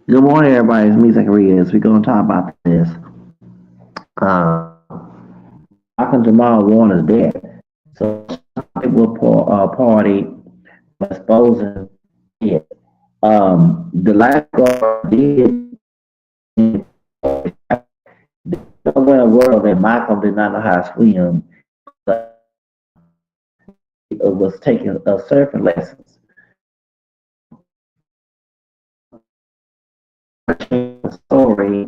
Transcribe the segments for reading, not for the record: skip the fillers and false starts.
Good morning, everybody. It's me, Zacharias. We're going to talk about this. Malcolm Jamal Warner's death. So, people party exposing it. The lifeguard did nowhere in the world that Malcolm did not know how to swim. It was taking surfing lessons. The story,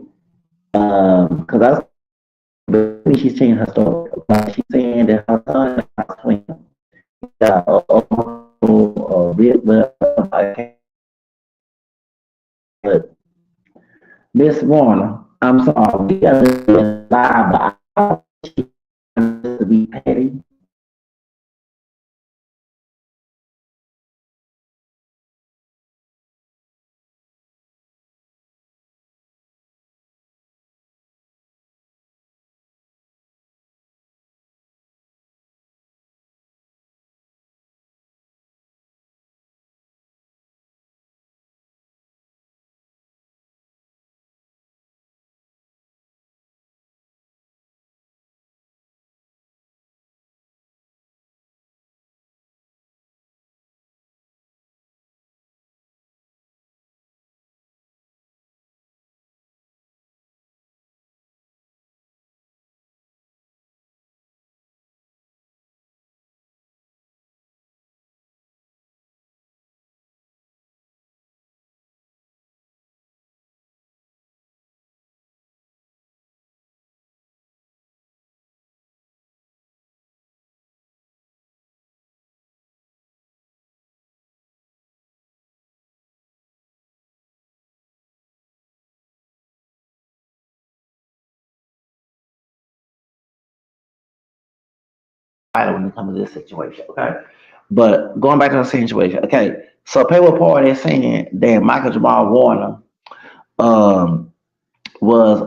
because I maybe she's changing her story. She's saying that her son is not swim. Yeah, but Miss Warner, I'm sorry, we gotta lie, but I don't to be petty. When it comes to this situation, okay? But going back to the situation, okay. So people party is saying that Michael Jamal Warner um was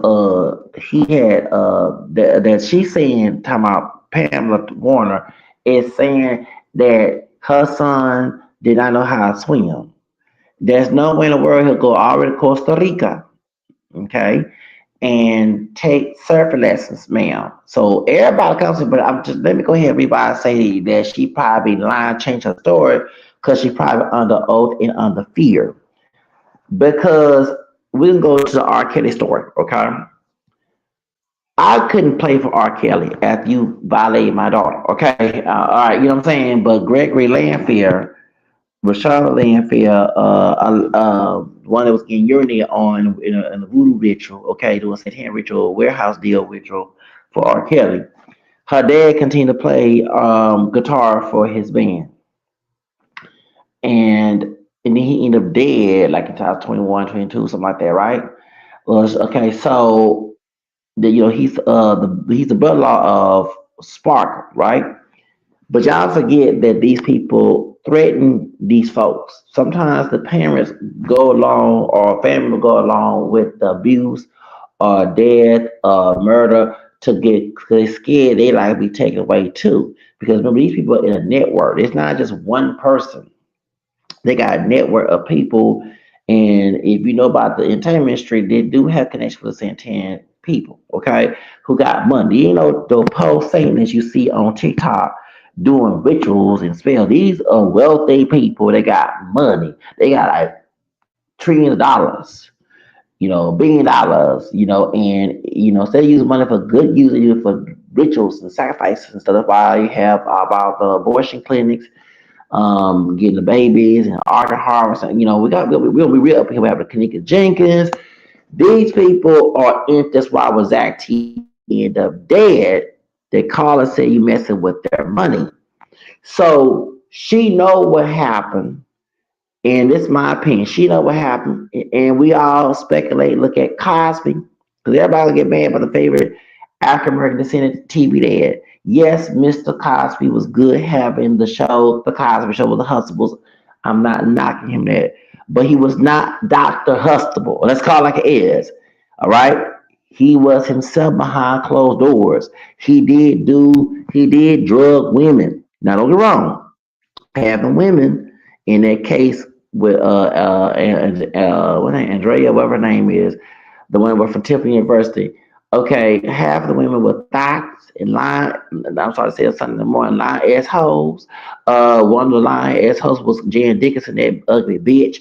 he had that she's saying talking about Pamela Warner is saying that her son did not know how to swim. There's no way in the world he'll go all the way to Costa Rica, okay, and take surfing lessons, ma'am. So everybody comes in, but I'm just let me go ahead and everybody say that she probably lying, change her story because she probably under oath and under fear. Because we can go to the R. Kelly story, okay? I couldn't play for R. Kelly after you violated my daughter, okay? All right, you know what I'm saying? But Gregory Lanfair, Rashad Lanfair, one that was getting urinated on in a voodoo ritual, okay, doing Satan ritual, warehouse deal ritual for R. Kelly. Her dad continued to play guitar for his band. And and then he ended up dead like in 2021, 22, something like that, right? Okay, so he's the brother-in-law of Spark, right? But y'all forget that these people threaten these folks. Sometimes the parents go along or family will go along with the abuse or death or murder to get cause they scared they like to be taken away too. Because remember these people are in a network. It's not just one person. They got a network of people. And if you know about the entertainment industry, they do have connections with Santan people, okay, who got money. You know, the post Satanists you see on TikTok doing rituals and spells, these are wealthy people. They got money. They got like trillions of dollars, $1 billion, and instead of using money for good use, they use it for rituals and sacrifices and stuff. That's why you have about the abortion clinics getting the babies and organ harvest. And, we'll be real up here. We have the Kanika Jenkins. These people are in. That's why was Zach T end up dead. They call and say you messing with their money. So she know what happened, and it's my opinion. She know what happened, and we all speculate. Look at Cosby, because everybody will get mad about the favorite African American descendant TV dad. Yes, Mr. Cosby was good having the show, the Cosby Show with the Hustables. I'm not knocking him there, but he was not Dr. Hustable. Let's call it like it is. All right. He was himself behind closed doors. He did drug women. Now don't get wrong, having women in that case with and what name Andrea, whatever her name is, the one were from Temple University. Okay, half the women were thoughts and lying. I'm sorry to say something more lying assholes. One of the lying assholes was Jan Dickinson, that ugly bitch.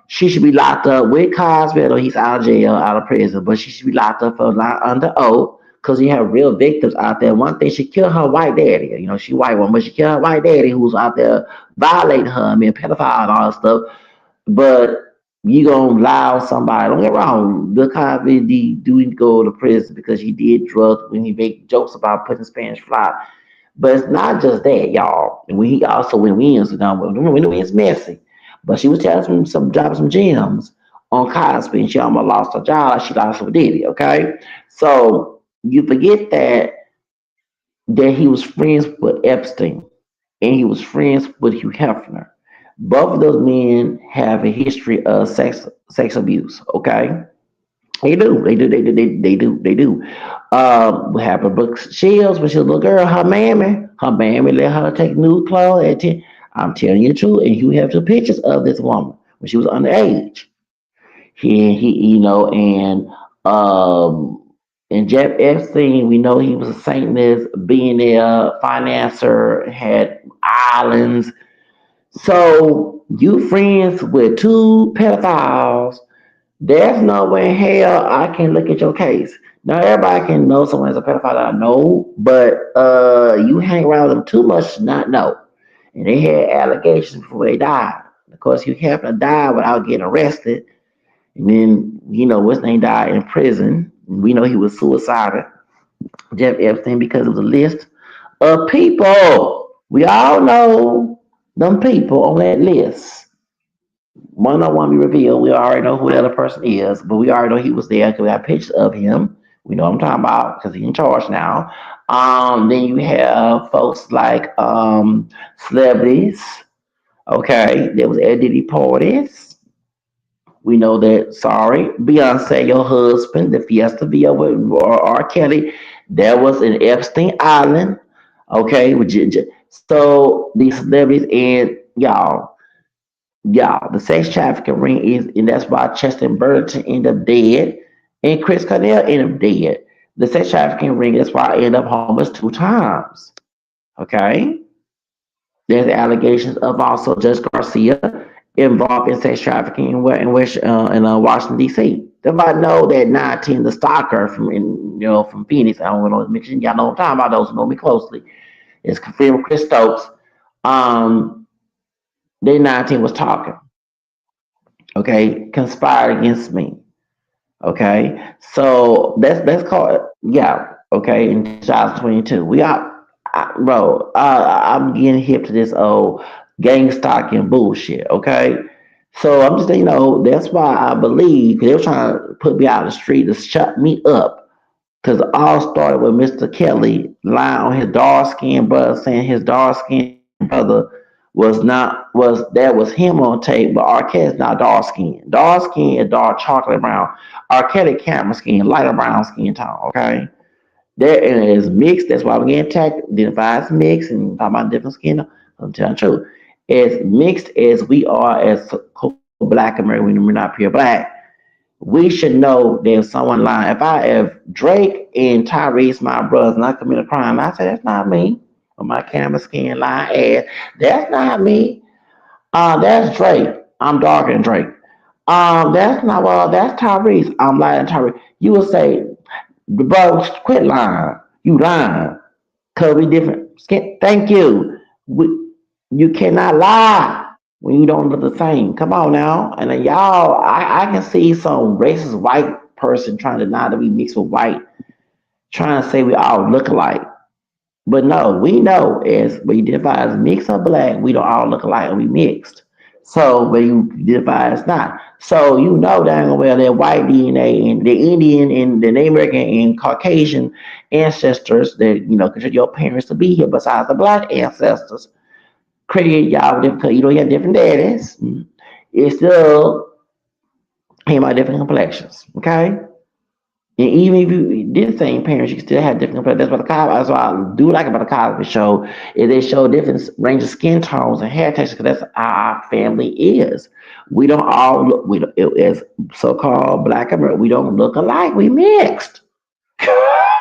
She should be locked up with Cosby, or he's out of jail, out of prison, but she should be locked up for lying under oath. Because you have real victims out there. One thing, she killed her white daddy. You know, she white woman, but she killed her white daddy who was out there violating her, I mean, pedophile and all that stuff. But you gonna lie on somebody. Don't get wrong. Bill Cosby do go to prison because he did drugs when he make jokes about putting Spanish fly. But it's not just that, y'all. And he also went wins. When it's messy. But she was telling some dropping some gems on Cosby, and she almost lost her job. Like she lost her Diddy. Okay, so you forget that he was friends with Epstein and he was friends with Hugh Hefner. Both of those men have a history of sex abuse. Okay, they do. We have a Brooke Shields when she was a little girl. Her mammy let her take nude clothes. I'm telling you the truth, and you have some pictures of this woman when she was underage. He um and Jeff Epstein, we know he was a Satanist, billionaire, financer, had islands. So you friends with two pedophiles, there's no way in hell I can look at your case. Now everybody can know someone's a pedophile, I know, but you hang around with them too much to not know. And they had allegations before they died. Of course, you happen to die without getting arrested. And then, what's name died in prison. We know he was suicidal, Jeff Epstein, because it was a list of people. We all know them people on that list. One don't want to be revealed. We already know who the other person is, but we already know he was there because we have pictures of him. We know what I'm talking about because he's in charge now. Then you have folks like celebrities. Okay, there was Eddie parties. We know that. Sorry, Beyonce, your husband, the Fiesta Villa with R. Kelly, that was in Epstein Island. Okay, so these celebrities and y'all, the sex trafficking ring is, and that's why Chester Burton ended up dead, and Chris Cornell ended up dead. The sex trafficking ring, that's why I ended up homeless 2 times. Okay, there's allegations of also Judge Garcia involved in sex trafficking in Washington D.C. Everybody know that 19, the stalker from Phoenix. I don't want to mention y'all know what I'm talking about. Those who know me closely, it's confirmed Chris Stokes. Um, they 19 was talking. Okay, conspired against me. Okay, so that's called yeah. Okay, in 2022, bro. I'm getting hip to this old gang stalking bullshit. Okay, so I'm just that's why I believe they were trying to put me out of the street to shut me up. Because it all started with Mr. Kelly lying on his dark skinned brother, saying his dark skinned brother was him on tape, but R. Kelly's not dark skin. Dark skin is dark chocolate brown. R. Kelly camera skin, lighter brown skin tone. Okay, there it is mixed. That's why we get attacked. Identifies mixed and talking about different skin. I'm telling the truth. As mixed as we are as black American, we're not pure black. We should know that if someone lying. If Drake and Tyrese, my brothers, and I commit a crime, I say that's not me. Or my camera skin lying ass, that's not me. That's Drake. I'm darker than Drake. That's not that's Tyrese. I'm lying Tyrese. You will say, bro, quit lying. You lying. Cause we different skin. Thank you. You cannot lie when you don't look the same. Come on now. And then y'all, I can see some racist white person trying to deny that we mix with white, trying to say we all look alike. But no, we know as we identify as mixed or black, we don't all look alike and we mixed. So but you identify as not. So you know dang well that white DNA and the Indian and the Native American and Caucasian ancestors that consider your parents to be here besides the black ancestors create y'all different. You have different daddies. It still came out different complexions. Okay, And even if you did the same parents, you can still have different. That's what the Cosby. That's what I do like about the Cosby Show is they show different range of skin tones and hair textures because that's how our family is. We don't all look. We don't, as so-called Black America, we don't look alike. We mixed.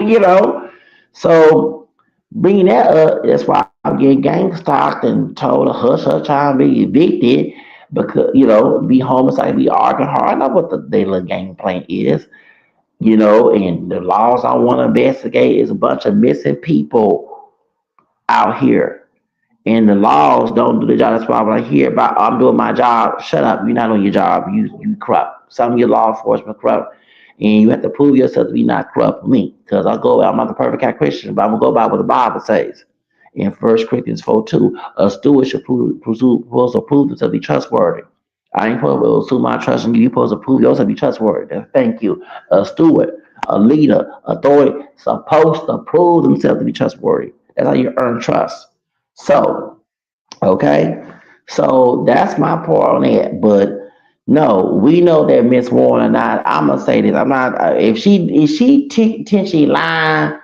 you know. So bringing that up, that's why I'm getting gang stalked and told to hush her trying to be evicted because be homicide, be arguing hard. I know what the their little game plan is, and the laws I want to investigate is a bunch of missing people out here. And the laws don't do the job. That's why when I hear about I'm doing my job, shut up. You're not doing your job. You corrupt. Some of your law enforcement corrupt. And you have to prove yourself to be not corrupt for me. Because I'm not the perfect kind of Christian, but I'm gonna go by what the Bible says. In 1 Corinthians 4:2, a steward should supposed to prove themselves to be trustworthy. I ain't supposed to assume my trust in you. You're supposed to prove yourself to be trustworthy. Thank you. A steward, a leader, authority, supposed to prove themselves to be trustworthy. That's how you earn trust. So, okay, so that's my part on that. But no, we know that Miss Warner. Not, I'm gonna say this. I'm not. If she intentionally lying,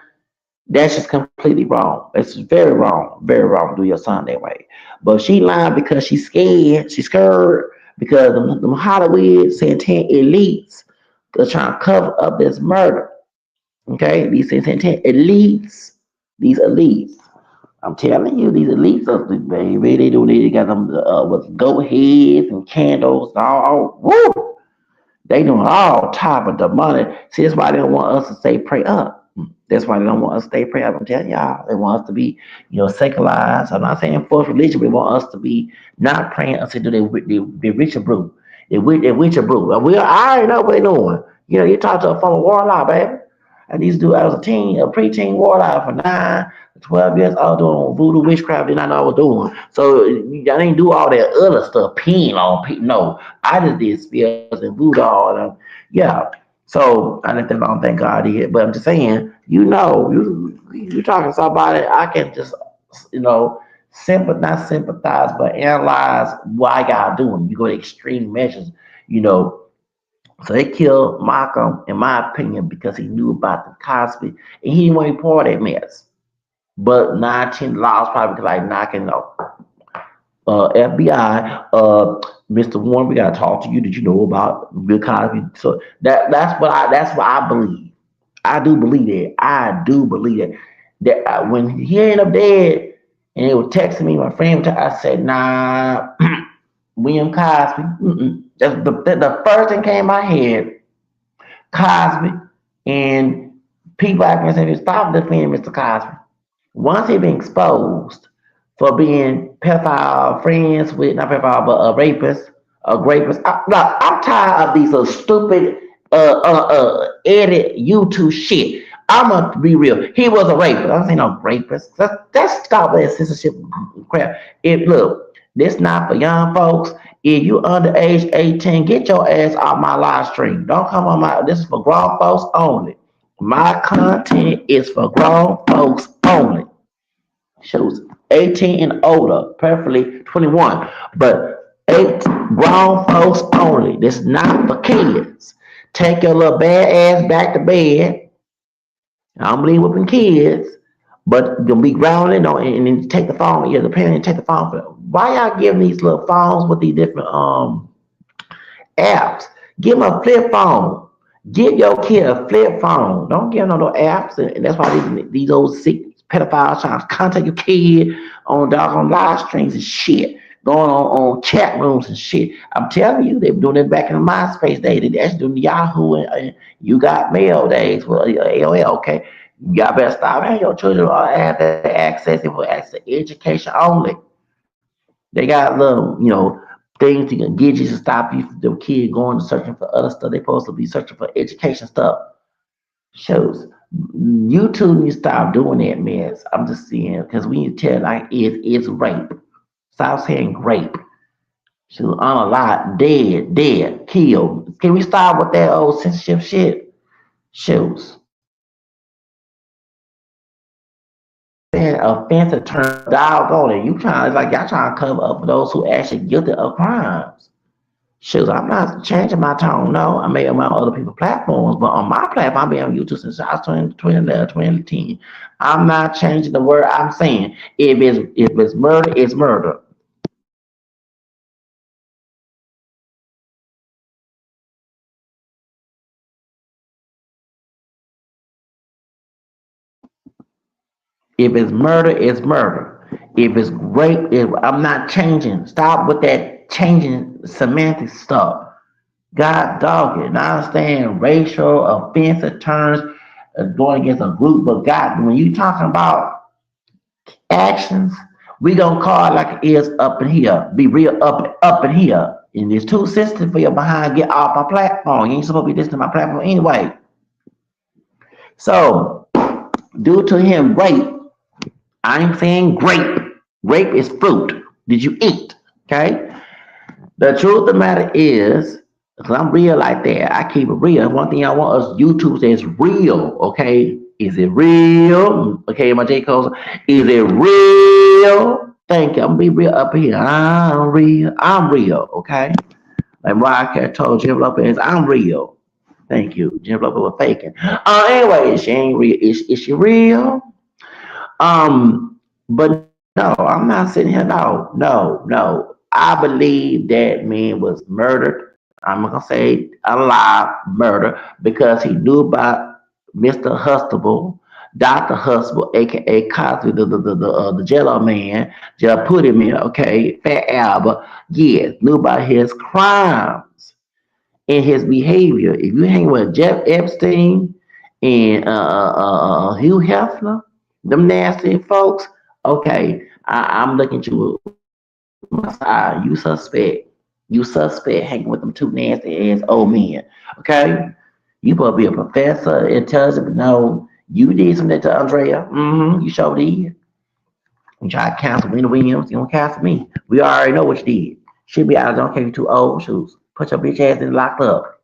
that's just completely wrong. It's very wrong to do your son that way. But she lying because she's scared. She's scared because them Hollywood Santana elites are trying to cover up this murder. Okay, these Santana elites, these elites. I'm telling you, these elites, baby, they do. They got them with goat heads and candles and all. Woo! They doing all type of demonic. See, that's why they don't want us to stay pray up. That's why they don't want us to stay pray up. I'm telling y'all, they want us to be, secularized. I'm not saying forced religion, but they want us to be not praying until they reach a brew. They reach a brew. And I already know what they're doing. You talk to a former warlock, baby. I used to do. I was a preteen warlock for 9 to 12 years old doing voodoo witchcraft. Did not know I was doing. So I didn't do all that other stuff, peeing on people. No, I just did spells and voodoo. Yeah. So I didn't think I don't think God did, but I'm just saying, you talking to somebody, I can just you know not sympathize, but analyze why y'all doing. You go to extreme measures, you know. So they killed Malcolm, in my opinion, because he knew about the Cosby and he didn't want to be part of that mess. But 19 laws probably like knocking FBI, Mr. Warren, we gotta talk to you. Did you know about Bill Cosby? So that's what I believe. I do believe that. I do believe that. When he ended up dead, and they were texting me, my friend, I said, "Nah, William Cosby." That's the first thing came in my head. Cosby and people acting saying, "Stop defending Mr. Cosby." Once he been exposed for being pedophile friends with not pedophile but a rapist, look, I'm tired of these stupid edit YouTube shit. I'm gonna be real. He was a rapist. I don't say no rapist. That's stop that censorship crap. Look, this not for young folks. If you under age 18, get your ass off my live stream. Don't come on my. This is for grown folks only. My content is for grown folks only. Shows 18 and older, preferably 21, but eight grown folks only. This is not for kids. Take your little bad ass back to bed. I don't believe whipping kids, but you'll be grounded on and then take the phone. Yeah, the parent take the phone for them. Why y'all giving these little phones with these different apps? Give them a flip phone. Give your kid a flip phone. Don't give them no apps, and that's why these old sick pedophiles trying to contact your kid on doggone live streams and shit, going on chat rooms and shit. I'm telling you, they were doing it back in the MySpace days. They actually doing the Yahoo and you got mail days. Well, AOL, okay. Y'all better stop having your children have that access. It will access education only. They got little, things you can get you to stop you from the kid going to searching for other stuff. They're supposed to be searching for education stuff. Shows. YouTube needs to stop doing that mess. I'm just saying because we need to tell like it's rape. Stop saying rape. Shoot, unalive, dead, killed. Can we stop with that old censorship shit? Shoes. Saying offensive term, doggone it. You trying like y'all trying to cover up for those who actually guilty of crimes. Shoot, I'm not changing my tone. No, I may have my other people's platforms, but on my platform, I've been on YouTube since I was 2011, 2010. I'm not changing the word I'm saying. If it's murder, it's murder. If it's murder, it's murder. If it's rape, I'm not changing. Stop with that changing semantic stuff. God dog it. And I understand racial offensive terms going against a group, but God, when you talking about actions, we gonna call it like it is up in here. Be real up in here. And it's too sensitive for your behind. Get off my platform. You ain't supposed to be listening to my platform anyway. So, due to him rape, I'm saying grape. Grape is fruit. Did you eat? Okay. The truth of the matter is, because I'm real like that, I keep it real. One thing I want us YouTube says real, okay? Is it real? Okay, my J. Cole, is it real? Thank you. I'm gonna be real up here. I'm real. I'm real, okay? Like Mariah told Jim Lopez, I'm real. Thank you. Jim Lopez was faking. Anyway, she ain't real. Is she real? But no, I'm not sitting here. No. I believe that man was murdered. I'm gonna say alive murder because he knew about Mr. Hustable, Dr. Hustable, aka Cosby, the Jello man, just put him in, okay, Fat Albert, yes, knew about his crimes and his behavior. If you hang with Jeff Epstein and Hugh Hefner, them nasty folks, okay, I'm looking at you my side. You suspect hanging with them two nasty ass old men. Okay? You supposed to be a professor, intelligent, but no, you did something to Andrea. You sure did. You try to cancel Wendy Williams, you don't cancel me. We already know what you did. She'll be out, don't care if you too old, shoes. Put your bitch ass in locked up.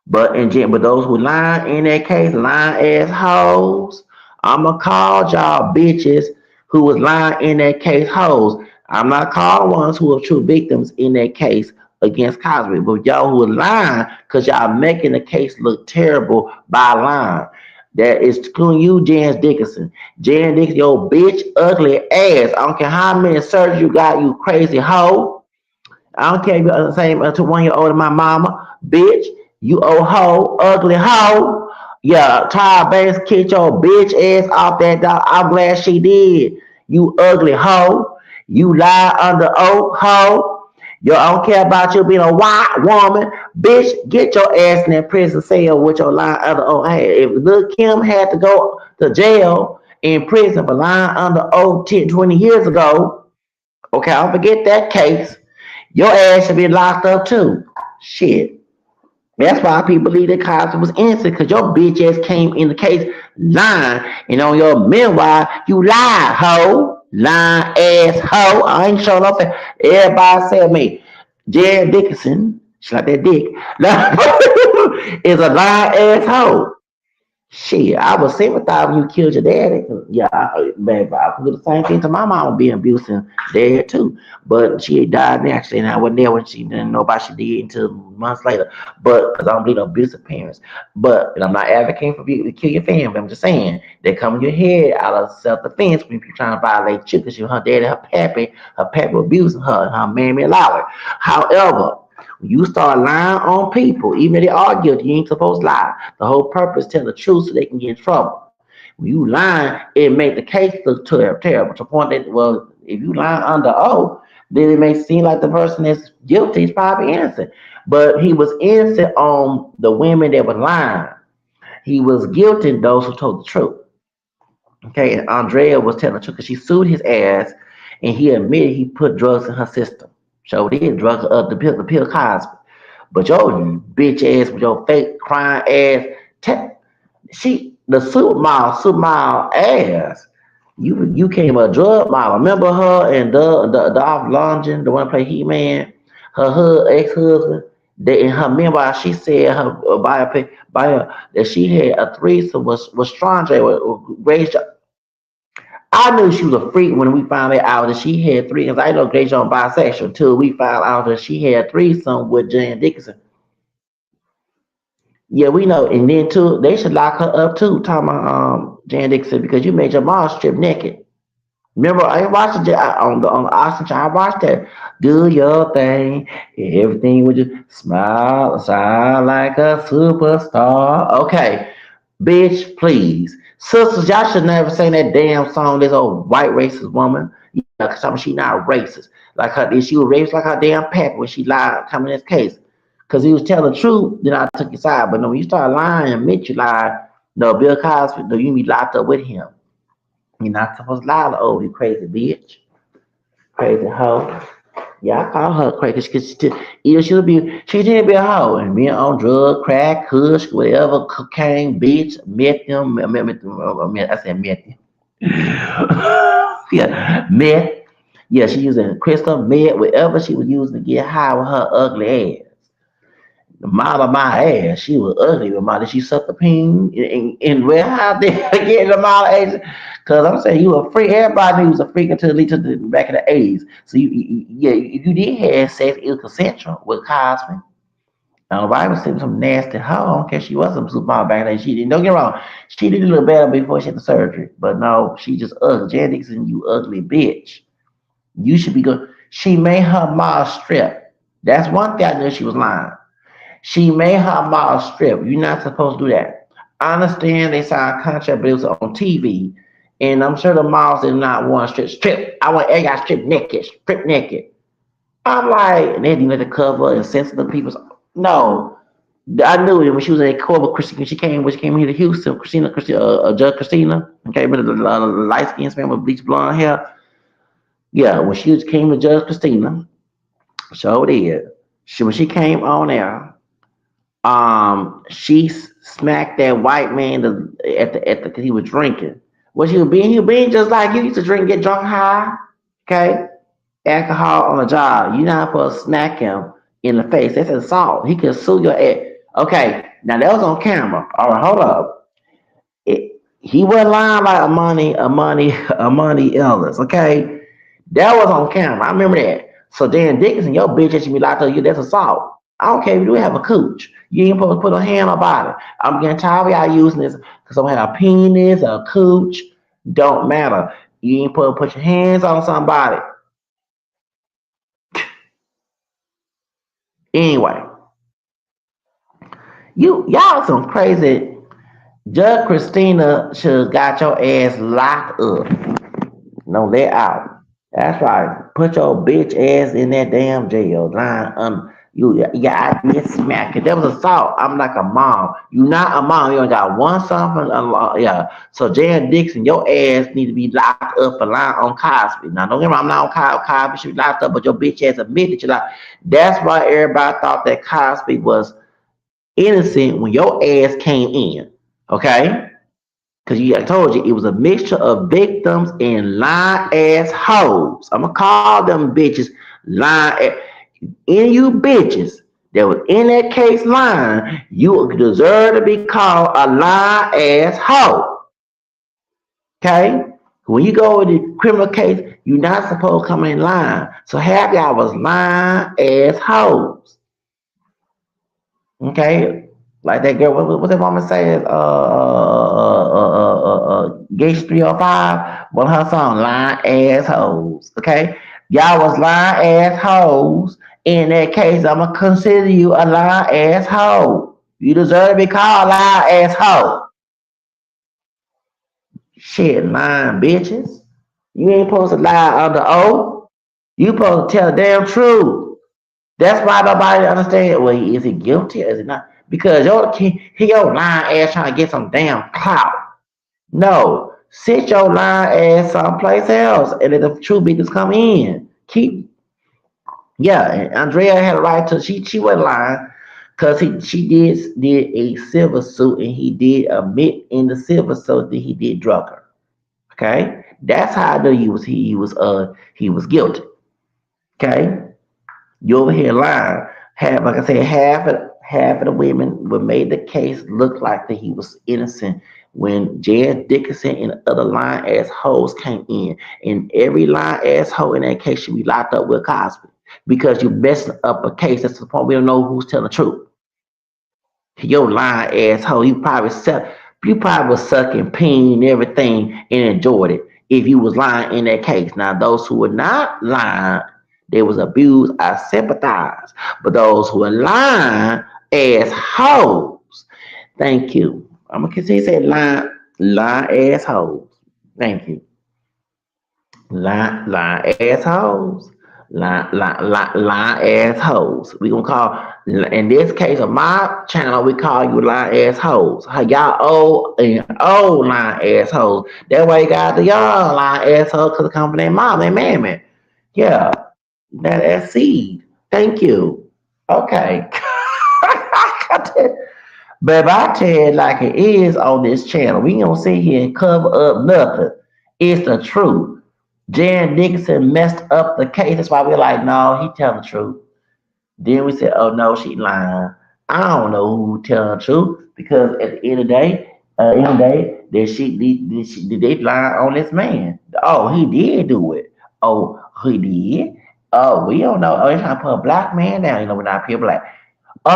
But those who lying in that case, lying ass hoes, I'ma call y'all bitches who was lying in that case hoes. I'm not calling ones who are true victims in that case against Cosby, but y'all who are lying because y'all making the case look terrible by lying. That is including you, Jan Dickinson. Jan Dickinson, your bitch, ugly ass. I don't care how many surgeries you got, you crazy hoe. I don't care if you're the same to 1 year older than my mama, bitch. You old hoe, ugly hoe. Yeah, Tyra Banks kicked your bitch ass off that dog. I'm glad she did. You ugly hoe. You lie under oath, hoe. Yo, I don't care about you being a white woman. Bitch, get your ass in that prison cell with your lying under oath. Hey, if Lil Kim had to go to jail in prison for lying under oath 10, 20 years ago, okay, I'll forget that case. Your ass should be locked up too. Shit. That's why people believe that Cosby was innocent, because your bitch ass came in the case lying, and on your memoir, you lied, hoe. Lying ass hoe. I ain't showing up. Everybody said me. Jared Dickinson, she like that dick, is a lying ass hoe. Shit, I was sympathize when you killed your daddy. 'Cause, yeah, baby, I could do the same thing to my mama being abused and dead too. But she had died naturally, and I wasn't there when she didn't know about she did until months later. But because I don't believe in abusive parents. But and I'm not advocating for you to kill your family. I'm just saying they come in your head out of self defense when you're trying to violate you because her daddy, her pappy abusing her, her mammy allowed it. However, when you start lying on people, even if they are guilty, you ain't supposed to lie. The whole purpose is tell the truth so they can get in trouble. When you lying, it make the case look terrible. To the point that, well, if you lying under oath, then it may seem like the person that's guilty is probably innocent. But he was innocent on the women that were lying. He was guilty in those who told the truth. Okay, and Andrea was telling the truth because she sued his ass, and he admitted he put drugs in her system. So did drugs the pill Cosby. But your bitch ass with your fake crying ass, she the supermodel ass. You came a drug model. Remember her and the Dolph Lundgren, the one that played He Man, ex husband. That in her memoir, she said her biopic bio that she had a threesome was Strangely with Grace. I knew she was a freak when we found out that she had three. Cause I know Grace on bisexual too. We found out that she had threesome with Jan Dickinson. Yeah, we know. And then too, they should lock her up too. Talking about Jan Dickinson because you made your mom strip naked. Remember, I watched it on the Austin channel. I watched that. Do your thing, everything would just smile, shine like a superstar. Okay, bitch, please, sisters, y'all should never sing that damn song. This old white racist woman, yeah, cause I mean, she not racist. Like her, she was racist like her damn pap when she lied coming in this case. Cause he was telling the truth, then I took his side. But no, when you start lying and admit you lied, no, Bill Cosby, no, you be locked up with him. You're not supposed to lie to old, you crazy bitch. Crazy hoe. Yeah, I call her crazy because either she didn't be a hoe and be on drug, crack, kush, whatever, cocaine, bitch, meth, I said meth. Yeah, meth. Yeah, she using crystal, meth, whatever she was using to get high with her ugly ass. The mile of my ass, she was ugly. The mile she sucked the peen and where how they get the mile of ass. Cause I'm saying you a freak. Everybody knew you was a freak until at least to the back of the '80s. So yeah, if you did have sex, it was consensual with Cosby. Now, the Bible said some nasty hoe. I don't care. She was some supermodel back then. She didn't. Don't get me wrong. She did a little better before she had the surgery. But no, she just ugly. Janet Dixon, you ugly bitch. You should be good. She made her mouth strip. That's one thing I knew she was lying. She made her mouth strip. You're not supposed to do that. I understand they signed a contract, but it was on TV. And I'm sure the moms did not want to strip. I want every guy strip naked, strip naked. I'm like, and they didn't let the cover and sensitive people. No, I knew it when she was in court with Christina. When she came here to Houston, Judge Christina, okay, with the light skinned man with bleach blonde hair. Yeah, when came to Judge Christina, so did. When she came on there, she smacked that white man at the cause he was drinking. What he was being just like you used to drink, get drunk high, okay? Alcohol on the job. You're not supposed to smack him in the face. That's assault. He can sue your ass. Okay, now that was on camera. All right, hold up. He wasn't lying like a money illness, okay? That was on camera. I remember that. So Dan Dickinson, your bitch that should be locked up, you that's assault. I don't care if you do have a cooch. You ain't supposed to put a hand about it. I'm getting tired of y'all using this because I have a penis, a cooch. Don't matter. You ain't supposed to put your hands on somebody. Anyway, y'all some crazy. Judge Christina should have got your ass locked up. No, let out. That's right. Put your bitch ass in that damn jail. Line you yeah, I get smacked. That was assault. I'm like a mom. You not a mom. You only got one son from yeah. So Jan Dixon, your ass need to be locked up for lying on Cosby. Now don't get me wrong, I'm not on Cosby should be locked up, but your bitch ass admitted you locked. That's why everybody thought that Cosby was innocent when your ass came in. Okay? Because I told you it was a mixture of victims and lying ass hoes. I'm gonna call them bitches lying. Any you bitches that was in that case lying, you deserve to be called a lying ass hoe. Okay? When you go with the criminal case, you're not supposed to come in line. So half y'all was lying ass hoes. Okay? Like that girl, what that woman said, Gage 305, one of her song, lying assholes. Okay? Y'all was lying assholes. In that case, I'm gonna consider you a lying asshole. You deserve to be called a lying asshole. Shit, lying bitches. You ain't supposed to lie under oath. You supposed to tell the damn truth. That's why nobody understand. Well, is he guilty or is he not? Because your lying ass trying to get some damn clout. No, sit your lying ass someplace else, and let the true business come in. Yeah. And Andrea had a right to. She wasn't lying because she did a civil suit, and he did admit in the civil suit that he did drug her. Okay, that's how I know he was guilty. Okay. You over here lying. Like I said, half of the women would made the case look like that he was innocent when Jan Dickinson and other lying assholes came in, and every lying asshole in that case should be locked up with Cosby because you're messing up a case. That's the point. We don't know who's telling the truth. Your lying asshole. You probably was sucking peen and everything and enjoyed it if you was lying in that case. Now those who were not lying, they was abused. I sympathize. But those who are lying assholes, thank you. I'm gonna continue to say lying assholes. Thank you. Line assholes. Line assholes. We gonna call in this case of my channel, we call you line assholes. How y'all old line assholes. That way you got the y'all line assholes because it come from their mom, their mammy. Yeah, that's seed. Thank you. Okay. But I tell it like it is on this channel. We don't sit here and cover up nothing. It's the truth. Jan Dickinson messed up the case. That's why we're like, no, he telling the truth. Then we said, oh no, she lying. I don't know who telling the truth because at the end of the day, did they lie on this man? Oh, he did do it. Oh, he did. Oh, we don't know. Oh, they're trying to put a black man down. We're not pure black. He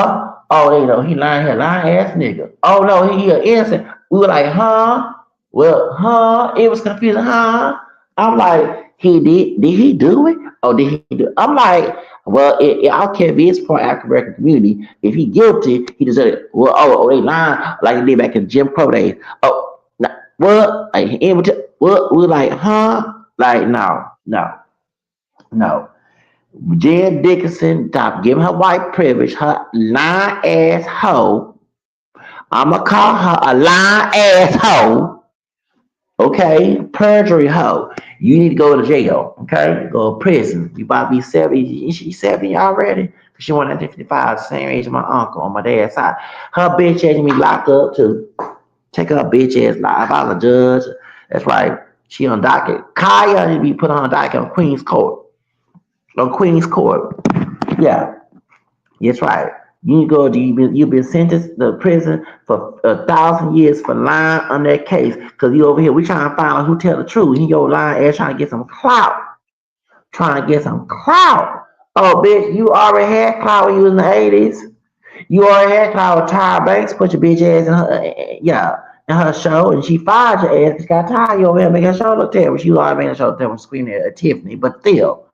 lying here, lying ass nigga. Oh no, he innocent. We were like, huh? Well, huh? It was confusing, huh? I'm like, he did he do it? Oh, did he do? I'm like, well, I don't care if it's for African American community. If he guilty, he deserves it. Well, they lying like they did back in Jim Crow days. Oh, nah, what? Like, what? We're like, huh? Like, no. Jen Dickinson, stop giving her white privilege, her lying ass hoe. I'ma call her a lying ass hoe. Okay, perjury hoe. You need to go to jail. Okay, go to prison. You about to be 70. She's 70 already. She went 1955, the same age as my uncle on my dad's side. Her bitch ass need to be locked up too. Take her bitch ass live. If I was a judge, that's right. She on docket. Kaya need to be put on docket on Queen's Court. On Queen's Court. Yeah, that's right. You've been sentenced to prison for 1,000 years for lying on that case. Cause you over here, we trying to find out who tell the truth. He your lying ass trying to get some clout. Trying to get some clout. Oh, bitch, you already had clout when you was in the 80s. You already had clout with Tyra Banks. Put your bitch ass in her, yeah, in her show, and she fired your ass because she got tired. You over here making her show look terrible. She was already making a show look terrible, screaming at Tiffany, but still,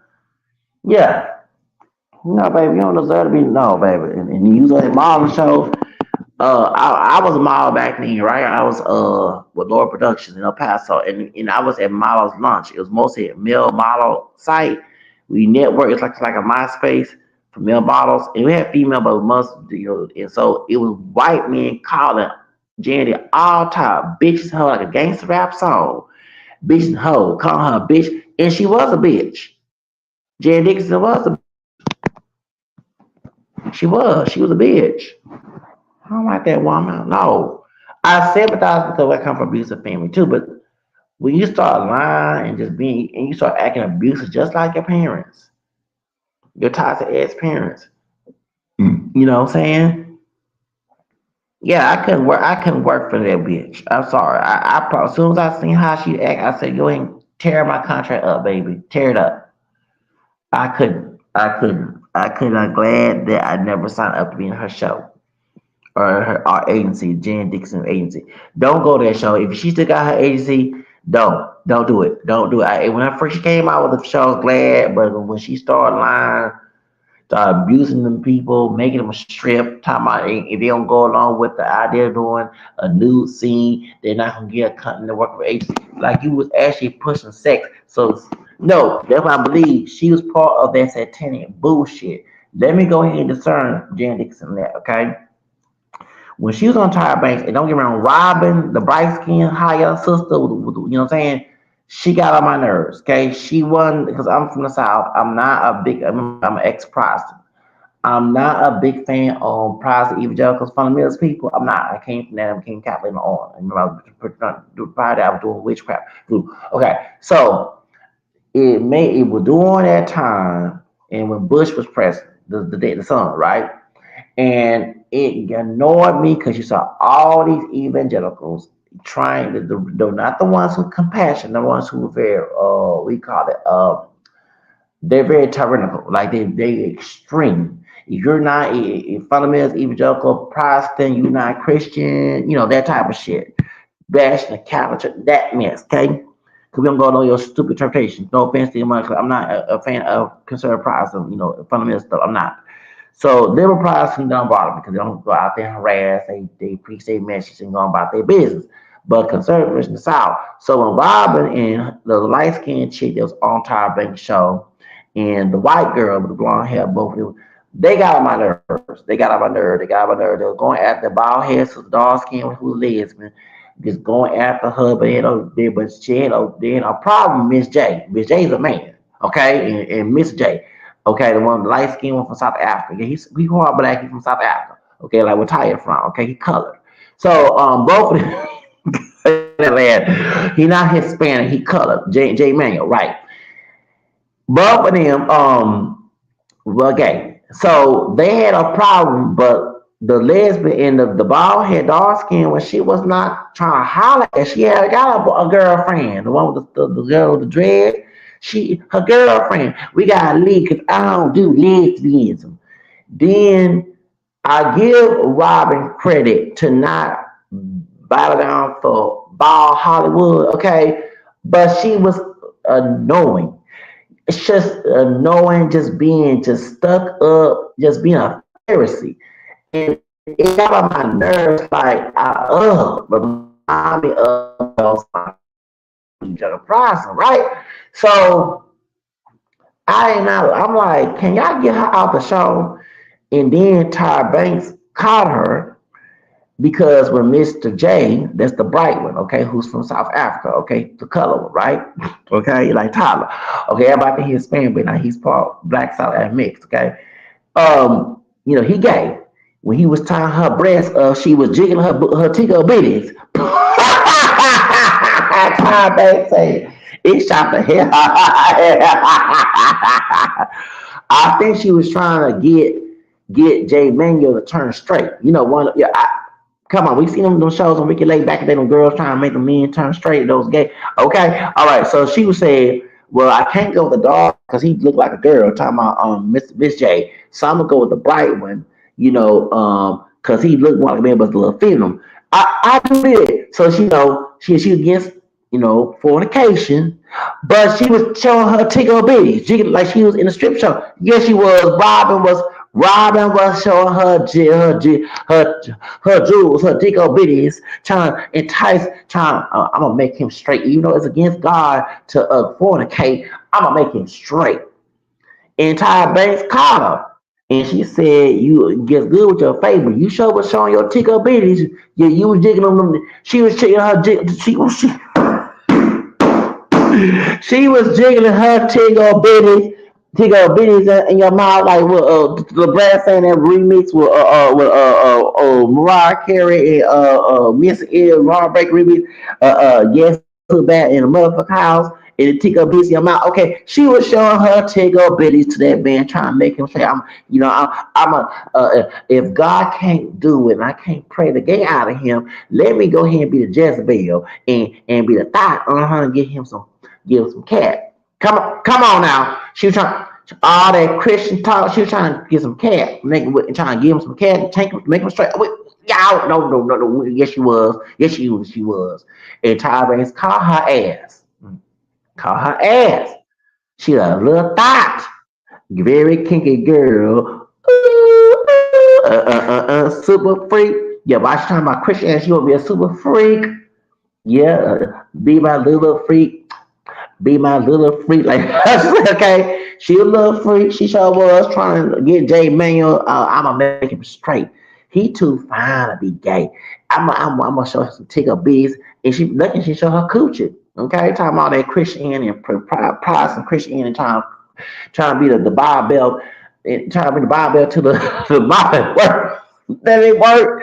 yeah. No, baby, you don't deserve to be no, baby. And you was on that modeling show. I was a model back then, right? I was with Lord Productions in El Paso, and I was at Model's Lunch. It was mostly a male model site. We network. It's like a MySpace for male models, and we had female, but and so it was white men calling Jandy all time bitches her like a gangster rap song. Bitch and hoe, calling her a bitch, and she was a bitch. Jan Dixon was a she was a bitch. I don't like that woman. No. I sympathize because I come from abusive family too, but when you start lying and just being and you start acting abusive just like your parents, your toxic ass parents. You know what I'm saying? Yeah, I couldn't work for that bitch. I'm sorry. I probably as soon as I seen how she act, I said, go ahead and tear my contract up, baby. Tear it up. I couldn't. I couldn't. I couldn't. I'm glad that I never signed up to be in her show. Or our agency, Jan Dixon agency. Don't go to that show. If she still got her agency, don't do it. Don't do it. When I first came out with the show, I was glad, but when she started lying, started abusing them people, making them strip, talking about if they don't go along with the idea of doing a nude scene, they're not gonna get a company to work with agency. Like you was actually pushing sex. So no, that's why I believe she was part of that satanic bullshit. Let me go ahead and discern Jan Dixon that, okay? When she was on Tyra Banks, and don't get me wrong, Robin, the bright skin, high young sister, you know what I'm saying? She got on my nerves. Okay, she wasn't because I'm from the South. I'm an ex-Protestant. I'm not a big fan of Protestant evangelicals, fundamentalists people. I'm not. I came from that. I came Catholic on. I remember prior to that, I was doing witchcraft. Okay, so it was during that time, and when Bush was president, the son, right? And it annoyed me because you saw all these evangelicals. trying not the ones who compassion, the ones who are very we call it they're very tyrannical, like they extreme. If you're not fundamentalist, evangelical, Protestant, you're not Christian, that type of shit. Bashing the Catholic Church, that mess, okay? Because we don't go on your stupid interpretations. No offense to anyone, 'cause I'm not a fan of conservative Protestant, fundamentalist stuff. I'm not. So liberal Protestants don't bother me because they don't go out there and harass. They preach their message and go about their business. But conservatives in the South. So when Robin and the light skinned chick that was on Tyra Banks' show and the white girl with the blonde hair, both of them, they got on my nerves. They got on my nerves. They got on my nerves. They were going at the bald head, so dark skin who was lesbian, just going after her, but she had a problem with Miss J. Miss J's a man, okay, and Miss J, okay, the one the light skinned one from South Africa. Yeah, he hard black. He's from South Africa, okay, like where Tyre from, okay, he colored. So both of them, that lad, he not Hispanic, he colored. J Manuel, right? Both of them were gay. So they had a problem, but the lesbian and the bald head dark skin when she was not trying to holler at, she had got a girlfriend, the one with the girl with the dread. She her girlfriend. We got to leave because I don't do lesbianism. Then I give Robin credit to not battle down for bald Hollywood, okay? But she was annoying. It's just annoying, just stuck up, just being a Pharisee. And it got on my nerves like remind me of each other process, right? So I ain't know. I'm like, can y'all get her out the show? And then Tyra Banks caught her because when Mr. J, that's the bright one, okay, who's from South Africa, okay, the color one, right? Okay, like Tyler. Okay, everybody think he's Hispanic, but now he's part black, South, and mixed, okay? He gay. When he was tying her breast up, she was jiggling her tickle bitties. Tyra Banks say, it shot the hell. I think she was trying to get Jay Manuel to turn straight. One yeah, come on, we seen them those shows on Ricky Lake back in the day, them girls trying to make the men turn straight, those gay. Okay, all right. So she was saying, well, I can't go with the dog because he looked like a girl. Talking about Miss J. So I'm gonna go with the bright one, because he looked more like a man, but a little feminine. I do it. So she against fornication, but she was showing her tickle bitties, jiggling like she was in a strip show. Yes, she was. Robin was showing her jewels, her tickle bitties, trying to entice, I'm gonna make him straight. Even though it's against God to fornicate, I'm gonna make him straight. And Tyra Banks caught her. And she said, "You get good with your favor. You sure was showing your tickle bitties. You was jiggling them. She was shaking her. She was jiggling her tickle bitties in your mouth like with the Brad saying that remix with Mariah Carey and Miss L. Laura Baker remix. Yes, put that in a motherfucker house. And the tickle bitties in your mouth. Okay, she was showing her tickle bitties to that man, trying to make him say, I'm a. If God can't do it, and I can't pray the gay out of him, let me go ahead and be the Jezebel and be the thought, and give some cat. Come on now. She was trying all that Christian talk. She was trying to get some cat, trying to give him some cat, make him straight. Wait, yeah, no. Yes, she was. Yes, she was. And Tyra Banks caught her ass. Caught her ass. She a little thought, very kinky girl. Super freak. Yeah, but I was talking about Christian ass. She want to be a super freak. Yeah, be my little freak. Be my little freak. Like, okay, she a little freak. She sure was trying to get Jay Manuel. I'm gonna make him straight. He too fine to be gay. I'm gonna show her some tickle bees, and she show her coochie. Okay, talking about that Christian and Protestant Christian and trying to be the Bible, and trying to be the Bible to the the Bible work. That ain't work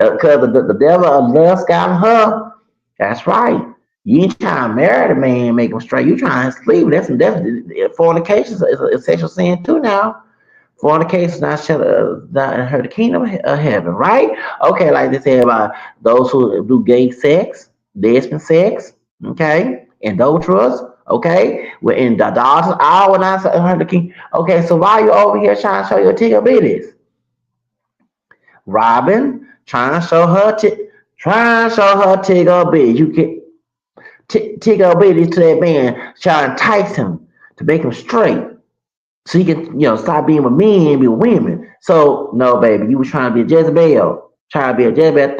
because the devil loves got her. That's right. You ain't trying to marry the man, make him straight. You trying to sleep. That's fornication is a sexual sin too now. Fornication is not in her the kingdom of heaven, right? Okay, like they say about those who do gay sex. lesbian sex, okay, adulterers, okay, we're in the daughter's hour and I said her the king. Okay, so why are you over here trying to show your tigger Robin trying to show her trying to show her tigger bitties. You get tigger bitties to that man, trying to entice him to make him straight. So he can, stop being with men and be with women. So no, baby, you was trying to be a Jezebel. Trying to be a Jezebel.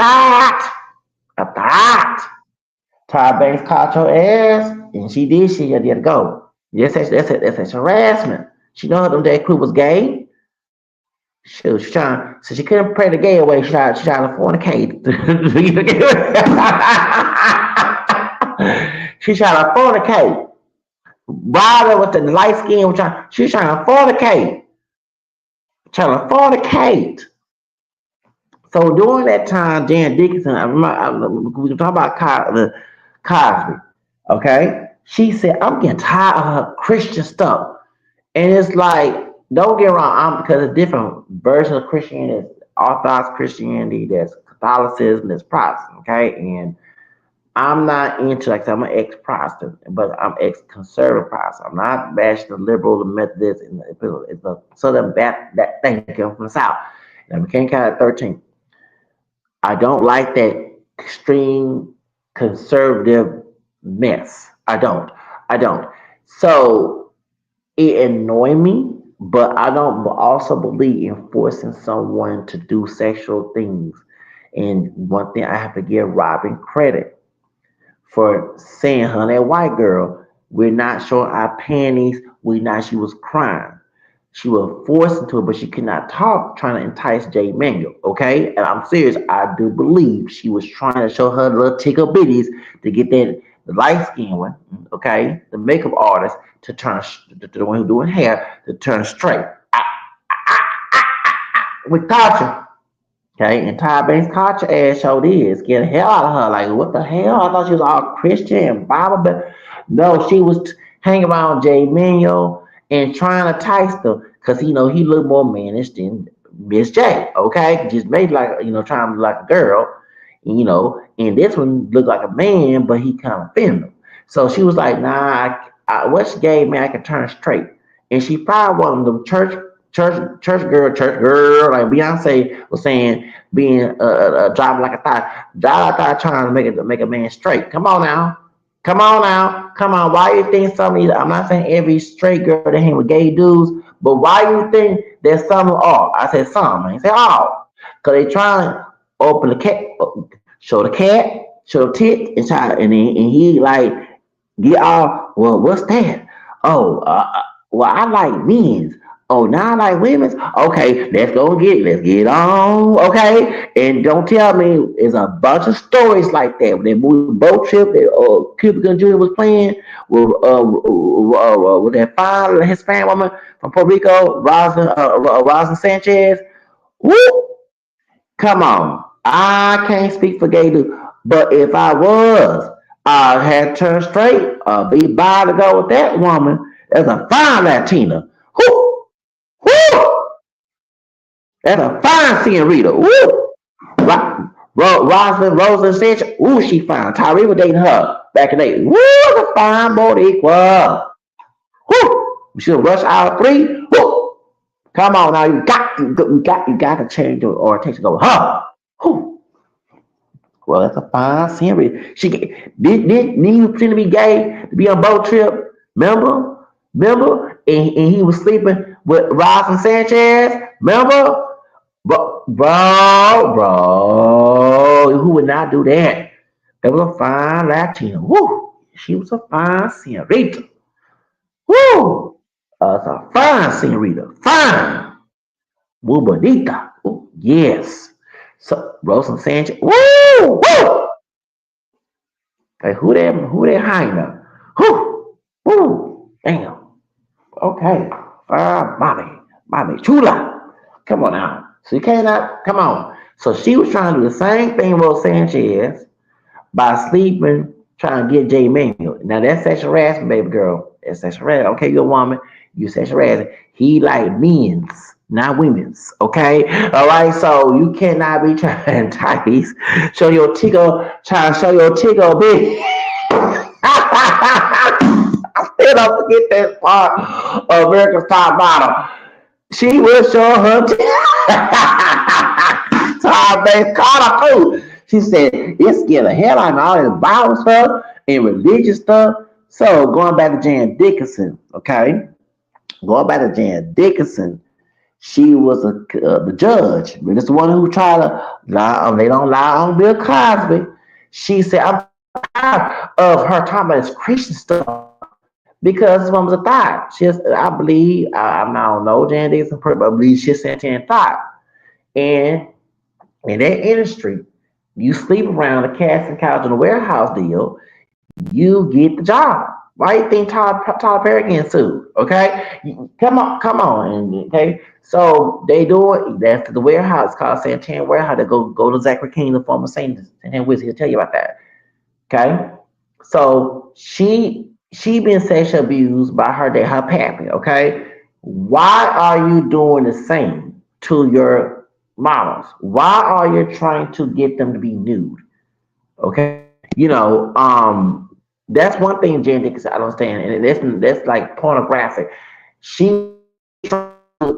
A thought. Ty Banks caught your ass, and she did. She had to go. Yes, that's harassment. She know them that crew was gay. She trying, so she couldn't pray the gay away. She tried to fornicate. She tried to fornicate. Ryder with the light skin, she was trying to fornicate. Trying to fornicate. So during that time, Jan Dickinson, we can talk about Cosby, okay? She said, I'm getting tired of her Christian stuff. And it's like, don't get wrong, because there's different versions of Christianity. There's Orthodox Christianity, there's Catholicism, there's Protestant, okay? And I'm not into, like I said, I'm an ex-Protestant, but I'm ex-conservative Protestant. I'm not bashing the liberal, the Methodist, and it's the Southern Baptist, that thing that comes from the South. And I became kind of 13. I don't like that extreme conservative mess. I don't. I don't. So it annoys me, but I don't also believe in forcing someone to do sexual things. And one thing I have to give Robin credit for saying, her that white girl, we're not showing our panties, she was crying. She was forced into it, but she could not talk, trying to entice Jay Manuel. Okay, and I'm serious. I do believe she was trying to show her little tickle bitties to get that the light skin one. Okay, the makeup artist to turn the one who doing hair to turn straight. We caught you. Okay, and Ty Banks caught your ass. Showed is get the hell out of her. Like what the hell? I thought she was all Christian and Bible, but no, she was hanging around Jay Manuel and trying to entice them because he looked more mannish than Miss J. Okay, just made like trying to look like a girl, and this one looked like a man, but he kind of feminine. So she was like, nah, what she gave me, I can turn straight, and she probably wanted them church girl, like Beyonce was saying, being driving like a thigh, trying to make a man straight. Come on now. Come on now. Come on. Why you think some of these, I'm not saying every straight girl that hang with gay dudes, but why you think there's some of all? I said some. I ain't say all. Because they trying to open the cat, show the cat, show the tit, and he like, get all, well, what's that? Oh, well, I like men's. Oh, now I like women's. Okay, let's get on. Okay, and don't tell me it's a bunch of stories like that. When they moved boat trip that Cuban Jr. was playing with that fine Hispanic woman from Puerto Rico, Rosin Sanchez. Woo! Come on. I can't speak for gay dudes, but if I was, I had turned straight, be by to go with that woman. That's a fine Latina. Whoo! Whoo! That's a fine senorita. Woo! Rosalind Sanchez. Ooh, she fine. Tyree was dating her back in the day. Woo! The fine Boricua. Woo! She'll rush hour 3. Woo! Come on now, you got to change the orientation. Go, huh? Who? Well, that's a fine scenery. She didn't he pretend to be gay to be on boat trip. Remember? And he was sleeping with Rosin Sanchez. Remember? Bro, who would not do that? That was a fine Latina. Woo! She was a fine senorita. Woo! It's a fine senorita. Fine. Muy bonita. Ooh, yes. So Rosa Sanchez. Woo! Woo! Hey, who that hyena? Whoo! Woo! Damn. Okay. Mommy. Chula. Come on now. So you cannot, come on. So she was trying to do the same thing Rosa Sanchez by sleeping, trying to get Jay Manuel. Now that's sexual harassment, baby girl. That's sexual harassment. Okay, you're a woman. You sexual harassing. He like men's, not women's. Okay, all right. So you cannot be trying to entice, show your tickle, trying to show your tickle, bitch. I still don't forget that part of America's Top Model. She will show her time based called her fool. She said it scared the hell out of me, all this Bible stuff and religious stuff. So going back to Jan Dickinson, okay, going back to Jan Dickinson, she was the judge. It's the one who tried to lie. They don't lie on Bill Cosby. She said, "I'm tired of her talking about this Christian stuff because this woman was a thought. She's, I believe, I don't know, Jan Dickinson, but I believe she's saying thought. And in that industry, you sleep around the casting couch in a warehouse deal, you get the job. Why do you think Tyler Perry getting sued? Okay, come on, okay. So they do it. That's the warehouse called Santan Warehouse. They go to Zachary King, the former Saint Santan Wizard. He'll tell you about that. Okay, so she been sexually abused by her pappy. Okay, why are you doing the same to your models? Why are you trying to get them to be nude? Okay, that's one thing Jan Dickinson I don't understand, and that's like pornographic. She, I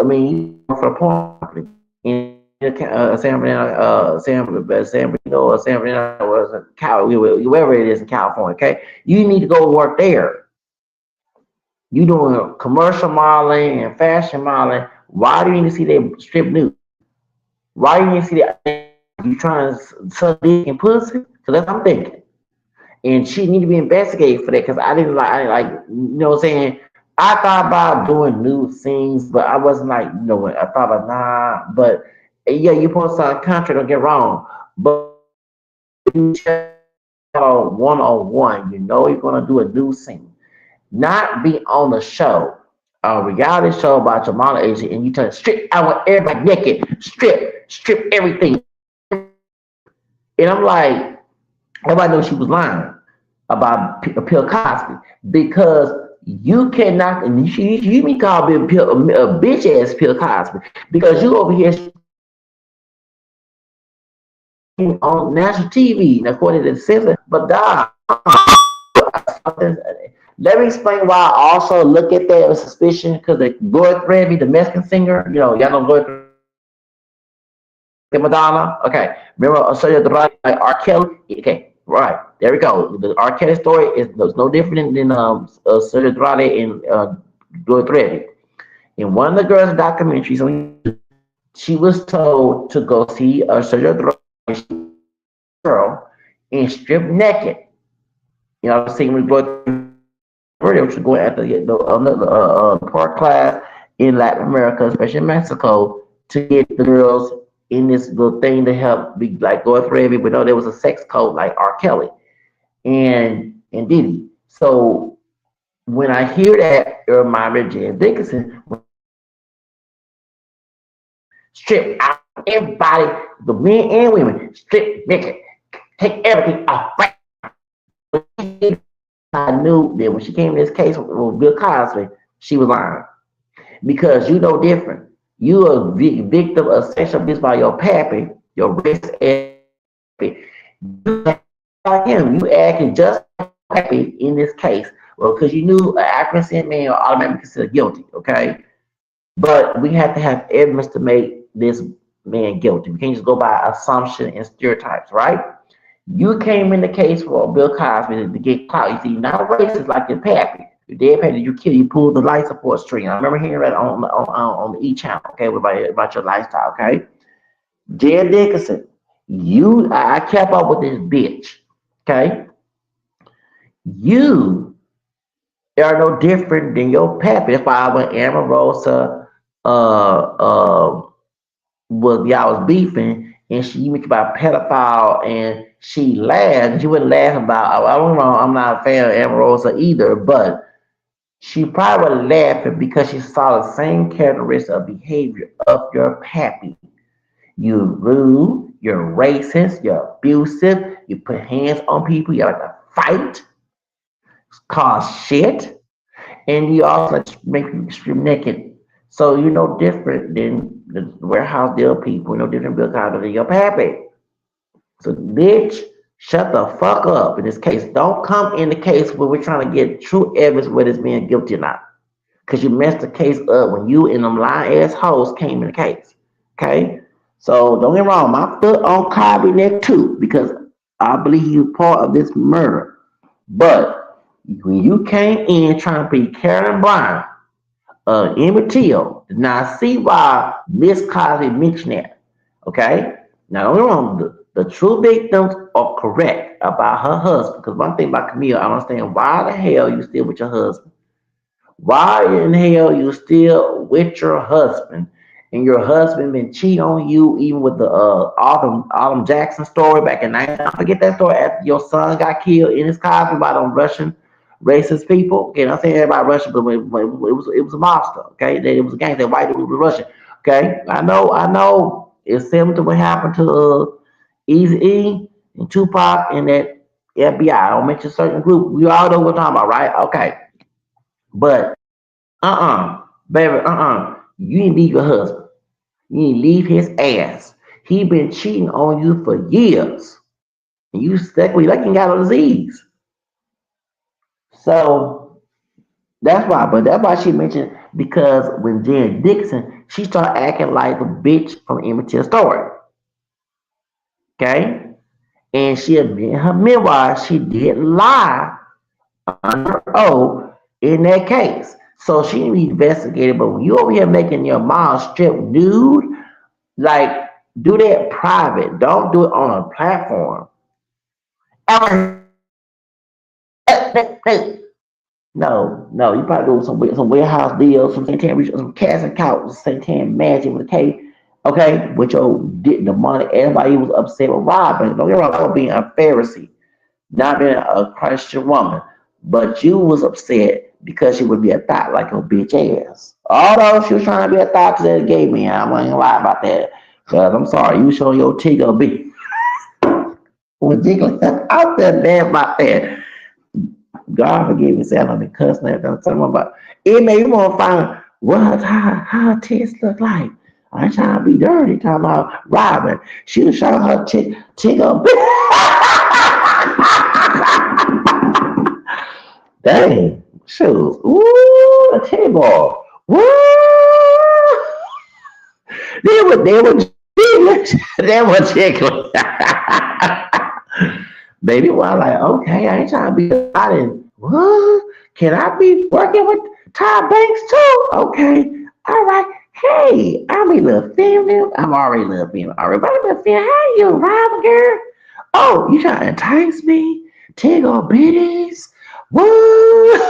mean, for porn in San Bernardino, San Bernardino or San Bernardino was Cal, wherever it is in California. Okay, you need to go work there. You doing commercial modeling and fashion modeling. Why do you need to see them strip nude? Why do you need to see that? You trying to suck dick and pussy? So that's what I'm thinking. And she need to be investigated for that because I didn't like, what I'm saying. I thought about doing new things, but I wasn't like, I thought about nah, but yeah, you post on a contract, don't get wrong, but you one on one, you're gonna do a new scene, not be on the show, a reality show about your model agency, and you tell strip, I want everybody naked, strip everything, and I'm like, everybody knows she was lying about Bill Cosby because you cannot, and you may call Bill a bitch ass Bill Cosby because you over here on national TV, and according to the censor, but dog, let me explain why I also look at that with suspicion because the Gloria Trevi, the Mexican singer, y'all know Gloria Madonna. Okay, remember Australia the right like R. Kelly? Okay, right there we go. The R. Kelly story is no different than Sergio Andrade and Gloria Trevi. In one of the girls' documentaries, she was told to go see a Sergio Andrade girl and strip naked. Seeing with Gloria Trevi, which was going at the part class in Latin America, especially in Mexico, to get the girls in this little thing to help be like going through every, but no, there was a sex code like R. Kelly and Diddy. So when I hear that, it reminds me of Jan Dickinson. Strip out everybody, the men and women, strip naked, take everything off. Right? I knew that when she came in this case with Bill Cosby, she was lying because you know different. You are a victim of sexual abuse by your pappy, your racist pappy. You like him. You acted just like pappy in this case. Well, because you knew an African man are automatically considered guilty, okay? But we have to have evidence to make this man guilty. We can't just go by assumption and stereotypes, right? You came in the case for Bill Cosby to get caught. You see, you're not a racist like your pappy. Your dead pappy, you kill, you pulled the life support string. I remember hearing that on the E channel, okay, about your lifestyle, okay? Jan Dickinson, I kept up with this bitch, okay? You are no different than your pappy. That's why when Amarosa y'all was beefing and she mentioned about pedophile and she laughed. She wouldn't laugh about I'm wrong, I'm not a fan of Amarosa either, but she probably was laughing because she saw the same characteristics of behavior of your pappy. You're rude, you're racist, you're abusive, you put hands on people, you like to fight, cause shit. And you also like to make you extreme naked. So you're no different than the warehouse deal people, no different bill out than your pappy. So bitch, shut the fuck up in this case. Don't come in the case where we're trying to get true evidence whether it's being guilty or not. Cause you messed the case up when you and them lying ass hoes came in the case. Okay? So don't get me wrong, my foot on Cosby neck too, because I believe you part of this murder. But when you came in trying to be Karen Brown, Emmett Till, now I see why Miss Cosby mentioned that. Okay? Now don't get me wrong, the true victims are correct about her husband. Because one thing about Camille, I don't understand why the hell you still with your husband. Why in hell you still with your husband and your husband been cheating on you even with the Autumn Jackson story back in 19. I forget that story after your son got killed in his coffin by them Russian racist people. Okay, I'm saying everybody Russian, but it was a monster. Okay, it was a gang that white dude was Russian. Okay, I know. It's similar to what happened to Easy E and Tupac and that FBI. I don't mention certain group. We all know what we're talking about, right? Okay, but baby, you didn't leave your husband. You didn't leave his ass. He been cheating on you for years. And you stuck with like you got a disease. So that's why she mentioned because when Jen Dixon, she started acting like a bitch from Emmett Till story. Okay? And she admitted in her memoir she didn't lie under oath in that case. So she didn't be investigated. But when you over here making your mom strip nude, like, do that private. Don't do it on a platform. No. You probably do some warehouse deals, some Santana, some cats and couch, Santana Mansion with a K. Okay, with your the money. Everybody was upset with Robin. Don't get me wrong, I was being a Pharisee, not being a Christian woman. But you was upset because she would be a thought like your bitch ass. Although she was trying to be a thought to that gay man, I'm not gonna lie about that. Cause I'm sorry, you showing your Tigger B ridiculous. I felt bad about that. God forgive me, say I don't be cussing that. Don't tell me about it. Made me want to find what how her tits look like. I ain't trying to be dirty. Talking about Robin. She was showing her Tigger. Dang, shoot. Ooh, a titty ball. Woo! They were tickling. Baby was like, okay, I ain't trying to be out in what? Can I be working with Todd Banks too? Okay, all right. Hey, I'm a little female. I'm already a little female. Already, but I'm a little female. How you, Rob girl? Oh, you trying to entice me? Tickle bitties? What?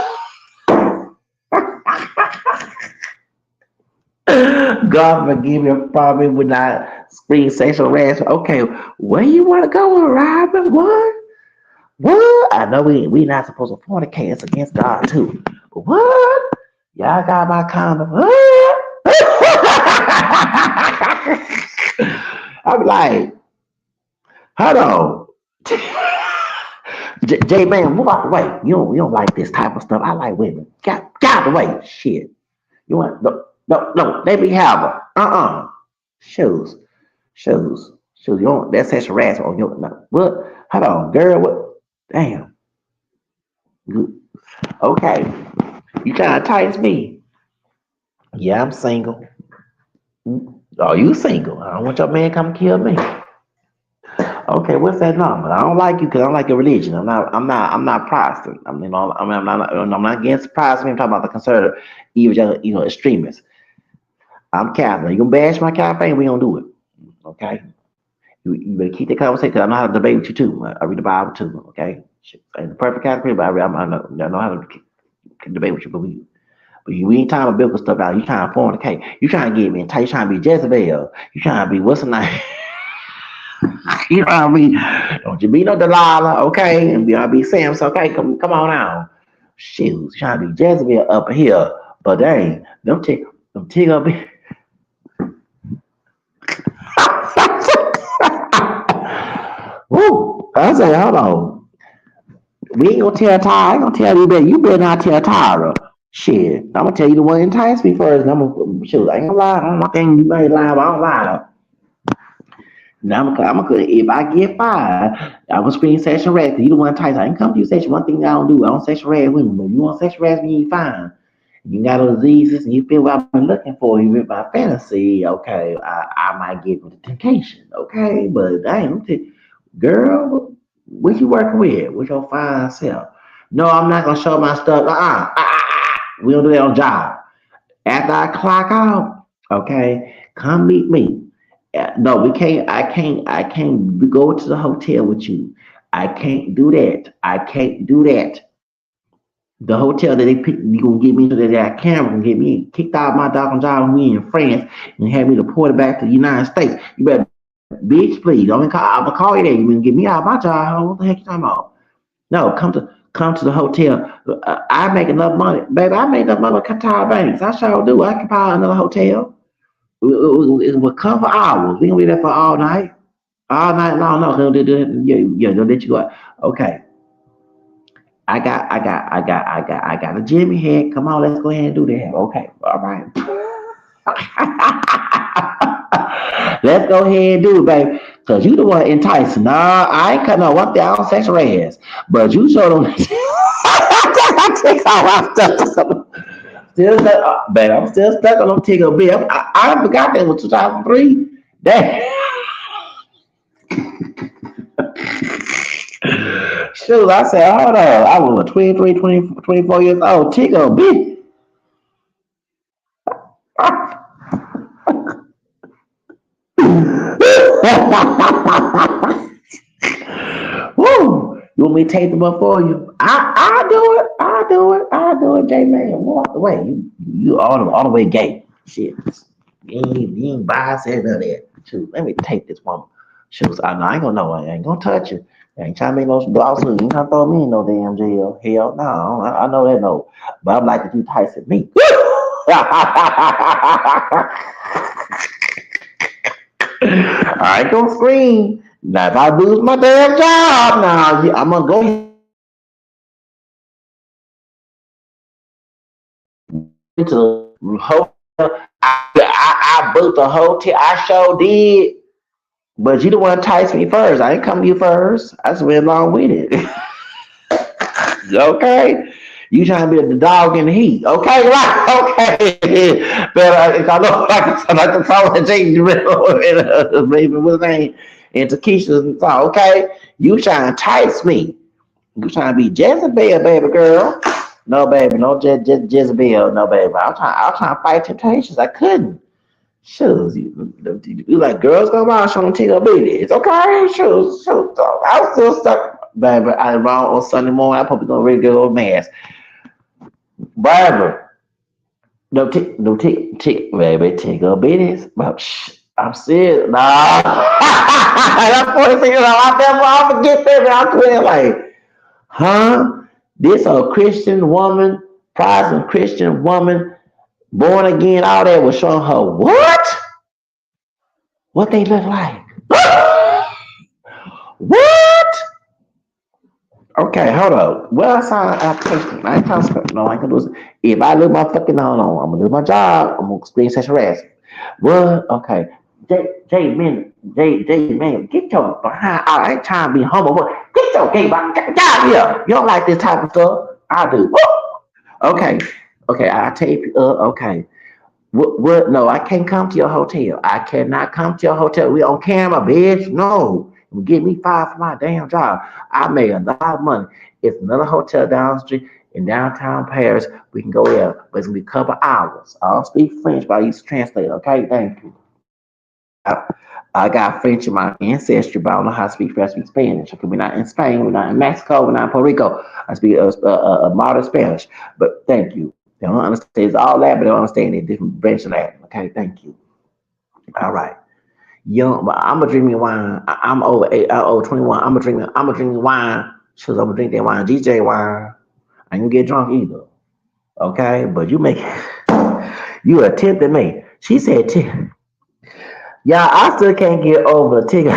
God forgive me, I probably would not scream sexual harassment. Okay, where you want to go with Robin? What? What? I know we not supposed to fornicate. It's against God too. But what? Y'all got my condom. What? I'm like, hold on. J Man, move out the way. You don't like this type of stuff. I like women. Get out the way. Shit. You want no, let me have her. Shoes. Shoes. You don't that's sexual harassment on your no. What? Hold on, girl. What damn. Okay. You trying to entice me? Yeah, I'm single. Oh, you single? I don't want your man come kill me. Okay, what's that number? I don't like you because I don't like your religion. I'm not Protestant. I mean, I'm not against Protestant. I'm talking about the conservative, even extremists. I'm Catholic. You gonna bash my Catholic? We gonna do it. Okay. You better keep the conversation because I know how to debate with you too. I read the Bible too. Okay. Ain't the perfect Catholic, but I know how to debate with you. We ain't talking about biblical stuff out. You trying to fornicate. You trying to get me entitled. You trying to be Jezebel. You trying to be what's the name? You know what I mean? Don't you be no Delilah, okay? And be Samson, okay? Come on now. Shoot, trying to be Jezebel up here. But dang, them tick up here. Woo! I say, hold on. We ain't gonna tell Tyra. I ain't gonna tell you that. You better not tell Tyra. Shit, I'm gonna tell you the one that enticed me first. And I'm gonna shoot. I ain't gonna lie. I don't think you may lie, but I don't lie. Now if I get fired, I'm gonna screen sexual harass. You the one entice. I ain't come to you sexual. One thing I don't do. I don't sexual harass women. But you want sexual harass me, you fine. You got those diseases and you feel what I've been looking for. You with my fantasy. Okay, I might get with the temptation. Okay, but girl, what you working with? With your fine self? No, I'm not gonna show my stuff. We don't do that on job. After I clock out, okay, come meet me. No, we can't. I can't go to the hotel with you. I can't do that. I can't do that. The hotel that they pick, you gonna get me into that camera and get me kicked out of my doggone job when we in France and have me deported back to the United States. You better, bitch, please. I'm gonna call you there. You gonna get me out of my job? Huh? What the heck you talking about? No, come to the hotel. I make enough money, baby. I make enough money with Qatar Banks. I sure do. I can buy another hotel. It will come for hours. We gonna be there for all night long. No, yeah, they'll let you go. Okay, I got a Jimmy head. Come on, let's go ahead and do that. Okay, all right. Let's go ahead and do it, baby. Cause you the one enticing. Nah, I ain't cut no one thing. I don't sexual ass, but you showed them. I take all my stuff. Still stuck, baby. I'm still stuck on them Tickle bill. I forgot that was 2003. That shoot, I said, hold on. I was 23, 20, 24 years old. Tickle bill. Woo! You want me to take them up for you? I do it. I do it, J man. Walk away. You all the way gay. Shit. You ain't biased and none of that. Shoot, let me take this woman. Shoot, I ain't gonna know. I ain't gonna touch you. I ain't trying to make no lawsuit. You ain't trying to throw me in no damn jail. Hell no. I know that no. But I'm like if you Tyson me. I ain't gonna scream. Now if I lose my damn job, now I'm gonna go into the hotel. I booked a hotel. I sure did. But you the one enticed me first. I ain't come to you first. I just went along with it. Okay? You trying to be the dog in the heat. Okay, right? Okay. But I know like the song that James maybe what's his name? And Takesha's song. Okay? You trying to entice me. You trying to be Jezebel, baby girl. No, baby, no Jezebel, no, baby. I was trying to fight temptations. I couldn't. Shoes, you like girls go by showing Tigo baby. It's okay. Shoes. I was still stuck. Baby, I wrong on Sunday morning. I probably gonna ready to go mass. Baby, no tick, baby, Tigo business. But I'm serious. Nah, that's funny thing. I forget that. I'm feeling like, huh? This a Christian woman, Protestant Christian woman, born again, all that was showing her what? What they look like. What? Okay, hold up. Well, I saw an application. I ain't trying to no, I ain't gonna do it. If I lose my fucking no, I'm gonna lose my job. I'm gonna experience sexual harassment. What? Okay. Man, get your behind out. I ain't trying to be humble, but get your gay behind get out here. You don't like this type of stuff. I do. Okay. Okay, I take okay. What? No, I can't come to your hotel. I cannot come to your hotel. We on camera, bitch. No. Get me fired from my damn job. I made a lot of money. It's another hotel down the street in downtown Paris. We can go there, but it's gonna be a couple hours. I don't speak French, but I used to translate. Okay, thank you. I, I got French in my ancestry, but I don't know how to speak French. I speak Spanish. Okay, we're not in Spain. We're not in Mexico. We're not in Puerto Rico. I speak modern Spanish. But thank you. They don't understand it's all that, but they don't understand the different branch of that. Okay, thank you. All right. Young, but I'm gonna drink me wine. I'm over 21. I'm gonna drink wine. Cause I'm gonna drink that wine, DJ wine. I ain't gonna get drunk either. Okay, but you attempted me. She said, "Yeah, I still can't get over the ticket."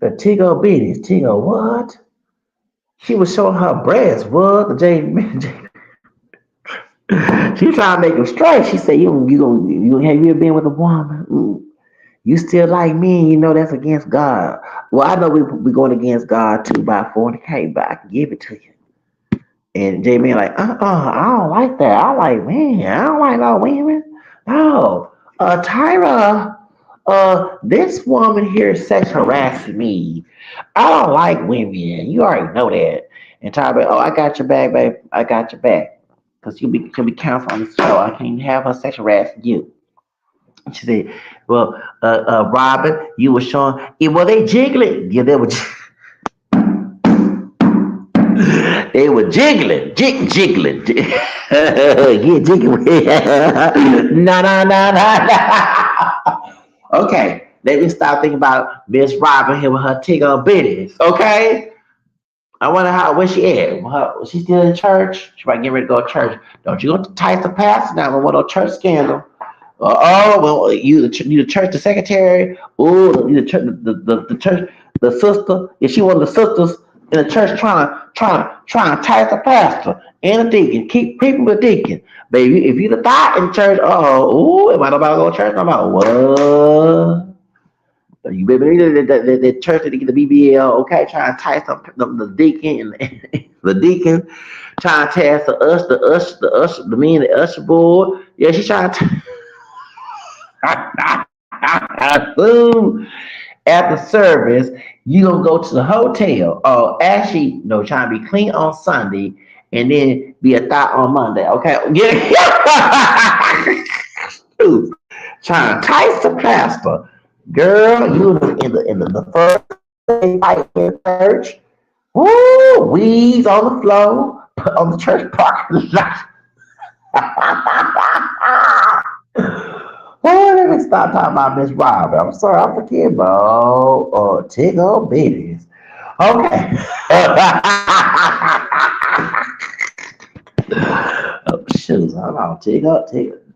The Tigo business. Tigo what? She was showing her breasts. What the she was trying to make him straight. She said, you have you ever been with a woman? You still like me, and you know that's against God. Well, I know we going against God too by fornicating, but I can give it to you. And J Man like, I don't like that. I like man, I don't like no women. No. Tyra, this woman here sex harassing me. I don't like women. You already know that. And Tyra, oh, I got your back, babe. I got your back. Cause you'll be counseled on this show. I can't have her sex harassing you. She said, well, Robin, you were showing, well, they jiggling. Yeah, they were. They were jiggling, jiggling. Yeah, jiggling. No, no, no, no, no. Okay, let me stop thinking about Miss Robin here with her tigger bitties. Okay, I wonder where she at. Was she still in church? She might get ready to go to church. Don't you go to tight the pastor now with one of those church scandal. Well, you the church, the secretary. Oh, you the church, the church, the sister. Is she one of the sisters in the church trying to tie the pastor and the deacon? Keep people with deacon, baby. If you the thought in church, am I about to go to church? I'm about what? You baby, the church to get the BBL, okay, trying to tie some the deacon and the deacon, trying to tie the usher, the men, the usher board. Yeah, she's trying to. Boom. After service, you gonna go to the hotel. Oh, actually, no, trying to be clean on Sunday and then be a thought on Monday. Okay, yeah. Trying to entice the pastor, girl. You in the first day fight in church. Woo, weeds on the floor, put on the church parking lot. Oh, let me stop talking about Miss Robin. I'm sorry, I'm forgetting about Tigger Bitties. Okay. Oh, shoot, hold on. Tigger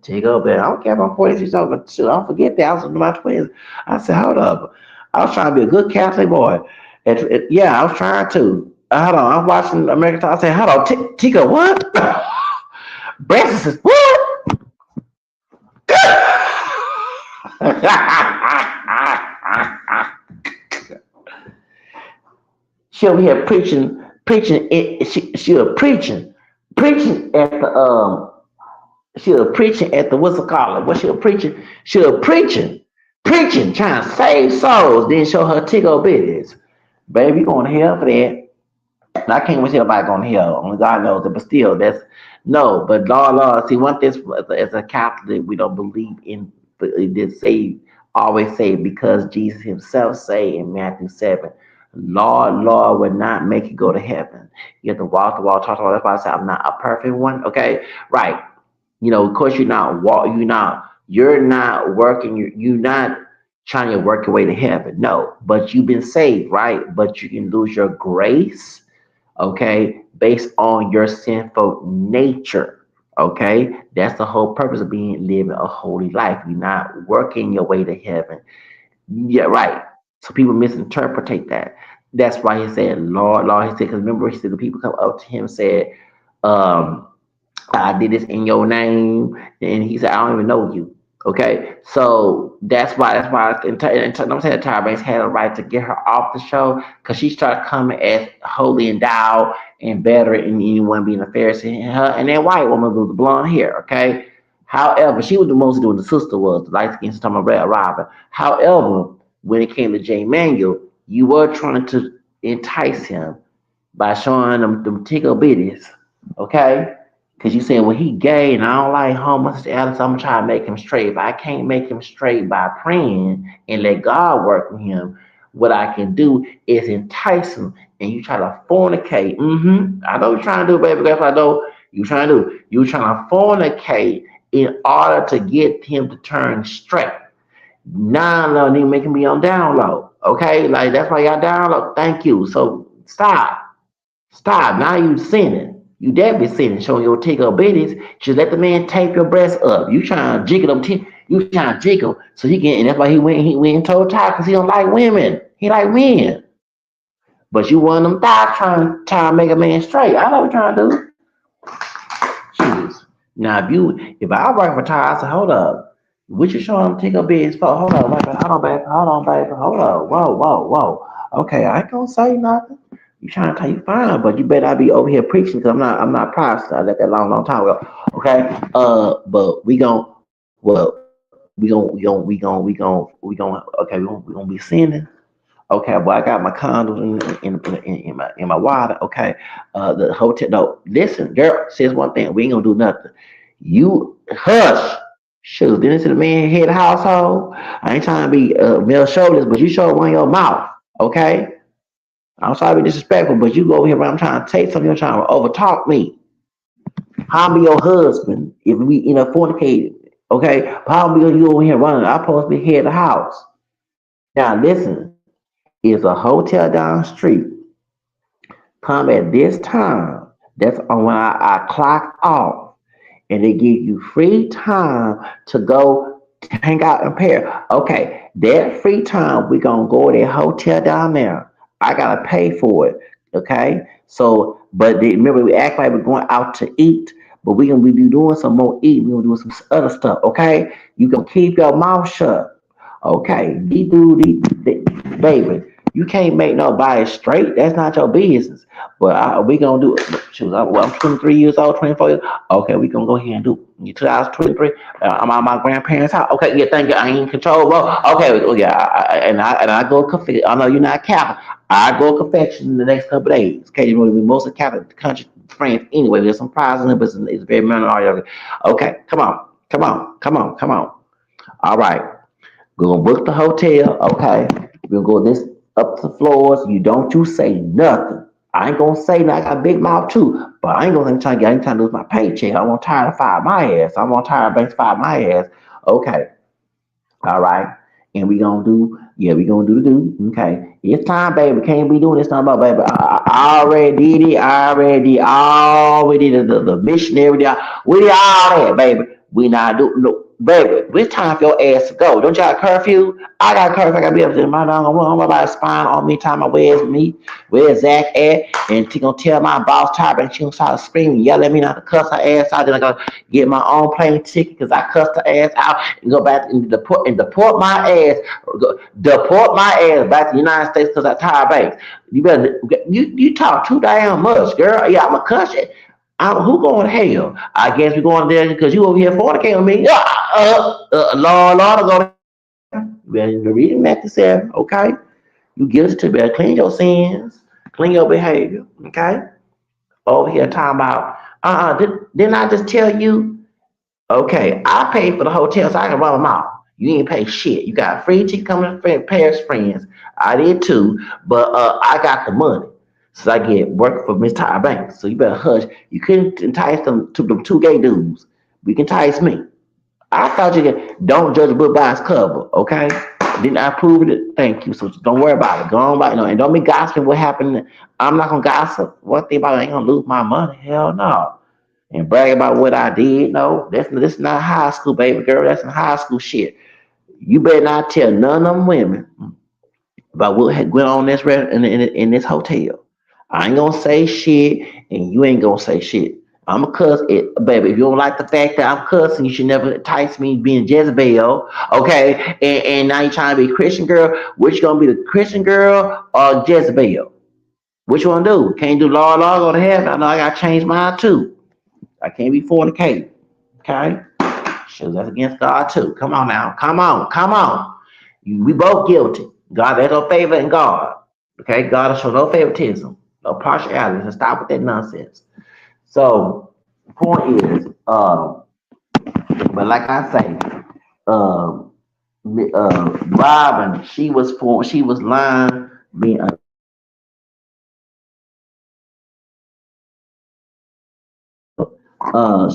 Bitties. I don't care about 46 years but shoot, I don't forget that. I was in my twins. I said, hold up. I was trying to be a good Catholic boy. Yeah, I was trying to. Hold on, I'm watching American Top. I said, hold on, Tigger, what? Breakfast is what? She over here preaching. She was preaching at the she was preaching at the what's it called? What she was preaching? She was preaching, trying to save souls. Then show her tickle bitties. Baby, you going to hell for that? And I can't wish anybody going to hell. Only God knows it. But still, that's no. But Lord, see, one thing as a Catholic, we don't believe in. It did say always say because Jesus Himself say in Matthew 7, Lord will not make you go to heaven. You have to walk the wall, talk the wall. That's why I say I'm not a perfect one. Okay, right? Of course, you're not working. You're not trying to work your way to heaven. No, but you've been saved, right? But you can lose your grace, okay, based on your sinful nature. Okay, that's the whole purpose of being living a holy life. You're not working your way to heaven. Yeah, right. So people misinterpret that. That's why he said, Lord, Lord. He said, because remember, he said the people come up to him and said, um, I did this in your name. And he said, I don't even know you. Okay. So that's why I'm saying Tyra Banks had a right to get her off the show because she started coming as holy and thou and better than anyone being a Pharisee. And that white woman with the blonde hair. Okay. However, she was the most doing the sister was the light skin talking about Red Robin. However, when it came to Jay Manuel, you were trying to entice him by showing them tickle bitties. Okay. Because you saying, well, he gay and I don't like homosexuality, so I'm trying to make him straight. But I can't make him straight by praying and let God work with him. What I can do is entice him and you try to fornicate. I know you're trying to do, baby. That's what I know you're trying to do. You're trying to fornicate in order to get him to turn straight. Now, no, nigga making me on down low. Okay? Like, that's why y'all down low. Thank you. So, stop. Stop. Now you sinning. You definitely sinning, showing your tickle bitties. Just let the man tape your breasts up. You trying to jiggle them. You trying to jiggle so he can. And that's why he went and told Ty because he don't like women. He like men. But you one of them thighs trying to make a man straight. I know what you're trying to do. Shoes. Now if I work for Ty, I say, hold up. What you showing them take a big spot? Hold on, baby, hold on, baby, hold on, baby, hold on. Whoa, whoa, whoa. Okay, I ain't gonna say nothing. You trying to tell you fine, but you better not be over here preaching because I'm not Protestant. I left that long time ago. Okay. But we gonna be sinning. Okay, well, I got my condoms in my water. Okay, the hotel. No, listen, girl. Says one thing. We ain't gonna do nothing. You hush. Shoot, then it's the man head of the household. I ain't trying to be male shoulders, but you show one your mouth. Okay, I'm sorry to be disrespectful, but you go over here when I'm trying to take something. You're trying to overtalk me. How be your husband if we fornicated? Okay, how be you over here running? I'm supposed to be head of the house. Now listen, is a hotel down the street come at this time. That's on when I clock off, and they give you free time to go hang out and pair. Okay, that free time we gonna go to that hotel down there. I gotta pay for it. Okay, so remember we act like we're going out to eat, but we be doing some more eating. We gonna do some other stuff. Okay, you gonna keep your mouth shut. Okay, baby. You can't make nobody straight. That's not your business. But we gonna do it. Shoot, I'm 23 years old, 24 years. Okay, we gonna go ahead and do it. 2023. I'm at my grandparents' house. Okay, yeah, thank you. I ain't in control. Well, okay, well, yeah, and I go confection. I know you're not Catholic. I go confection in the next couple of days. Okay, you know we mostly Catholic country friends anyway. There's some prizes in it, but it's very minority. Okay, come on, come on, come on, come on. All right. We're gonna book the hotel, okay? We're gonna go this up the floors. You say nothing. I ain't gonna say nothing. I got a big mouth too, but I ain't gonna I ain't trying to lose my paycheck. I want tired to fire my ass. I want tired banks fire my ass. Okay, all right. And we gonna do the do. Okay. It's time, baby. We can't be doing this no more, baby. I already did it. I already did the missionary. We did all that, baby. We not do no, baby. It's time for your ass to go. Don't you have curfew? I got curfew. I gotta be up to my dog. I'm about spine on me. Time my where's me? Where's Zach at? And she gonna tell my boss type and she gonna start screaming, yell at me not to cuss her ass out. Then I gotta get my own plane ticket because I cussed her ass out and go back and deport my ass back to the United States because I tired banks. You talk too damn much, girl. Yeah, I'm a cuss it. Who going to hell? I guess we're going there because you over here fornicating with me. Lord, I go to the reading Matthew 7, okay? You guilty to better clean your sins, clean your behavior, okay? Over here talking about, didn't I just tell you? Okay, I paid for the hotel so I can run them out. You ain't pay shit. You got free ticket coming to Paris friends. I did too, but I got the money. So I get work for Miss Ty Banks. So you better hush. You couldn't entice them to them two gay dudes. We can entice me. I thought you could don't judge a book by its cover, okay? Didn't I prove it? Thank you. So don't worry about it. Go on about it. No, and don't be gossiping what happened. I'm not gonna gossip. One thing about it, I ain't gonna lose my money. Hell no. And brag about what I did. No, that's not high school, baby girl. That's some high school shit. You better not tell none of them women about what had went on in this hotel. I ain't gonna say shit, and you ain't gonna say shit. I'm a cuss it, baby. If you don't like the fact that I'm cussing, you should never entice me being Jezebel, okay? And now you're trying to be a Christian girl. Which gonna be the Christian girl or Jezebel? Which one do? Can't do law, go to heaven. I know I gotta change mine too. I can't be fornicating, okay? Shoot, that's against God too. Come on now. Come on. Come on. We both guilty. God, there's no favor in God. Okay? God will show no favoritism, no partiality. So stop with that nonsense. So, the point is, but like I say, um, Robin, she was lying, being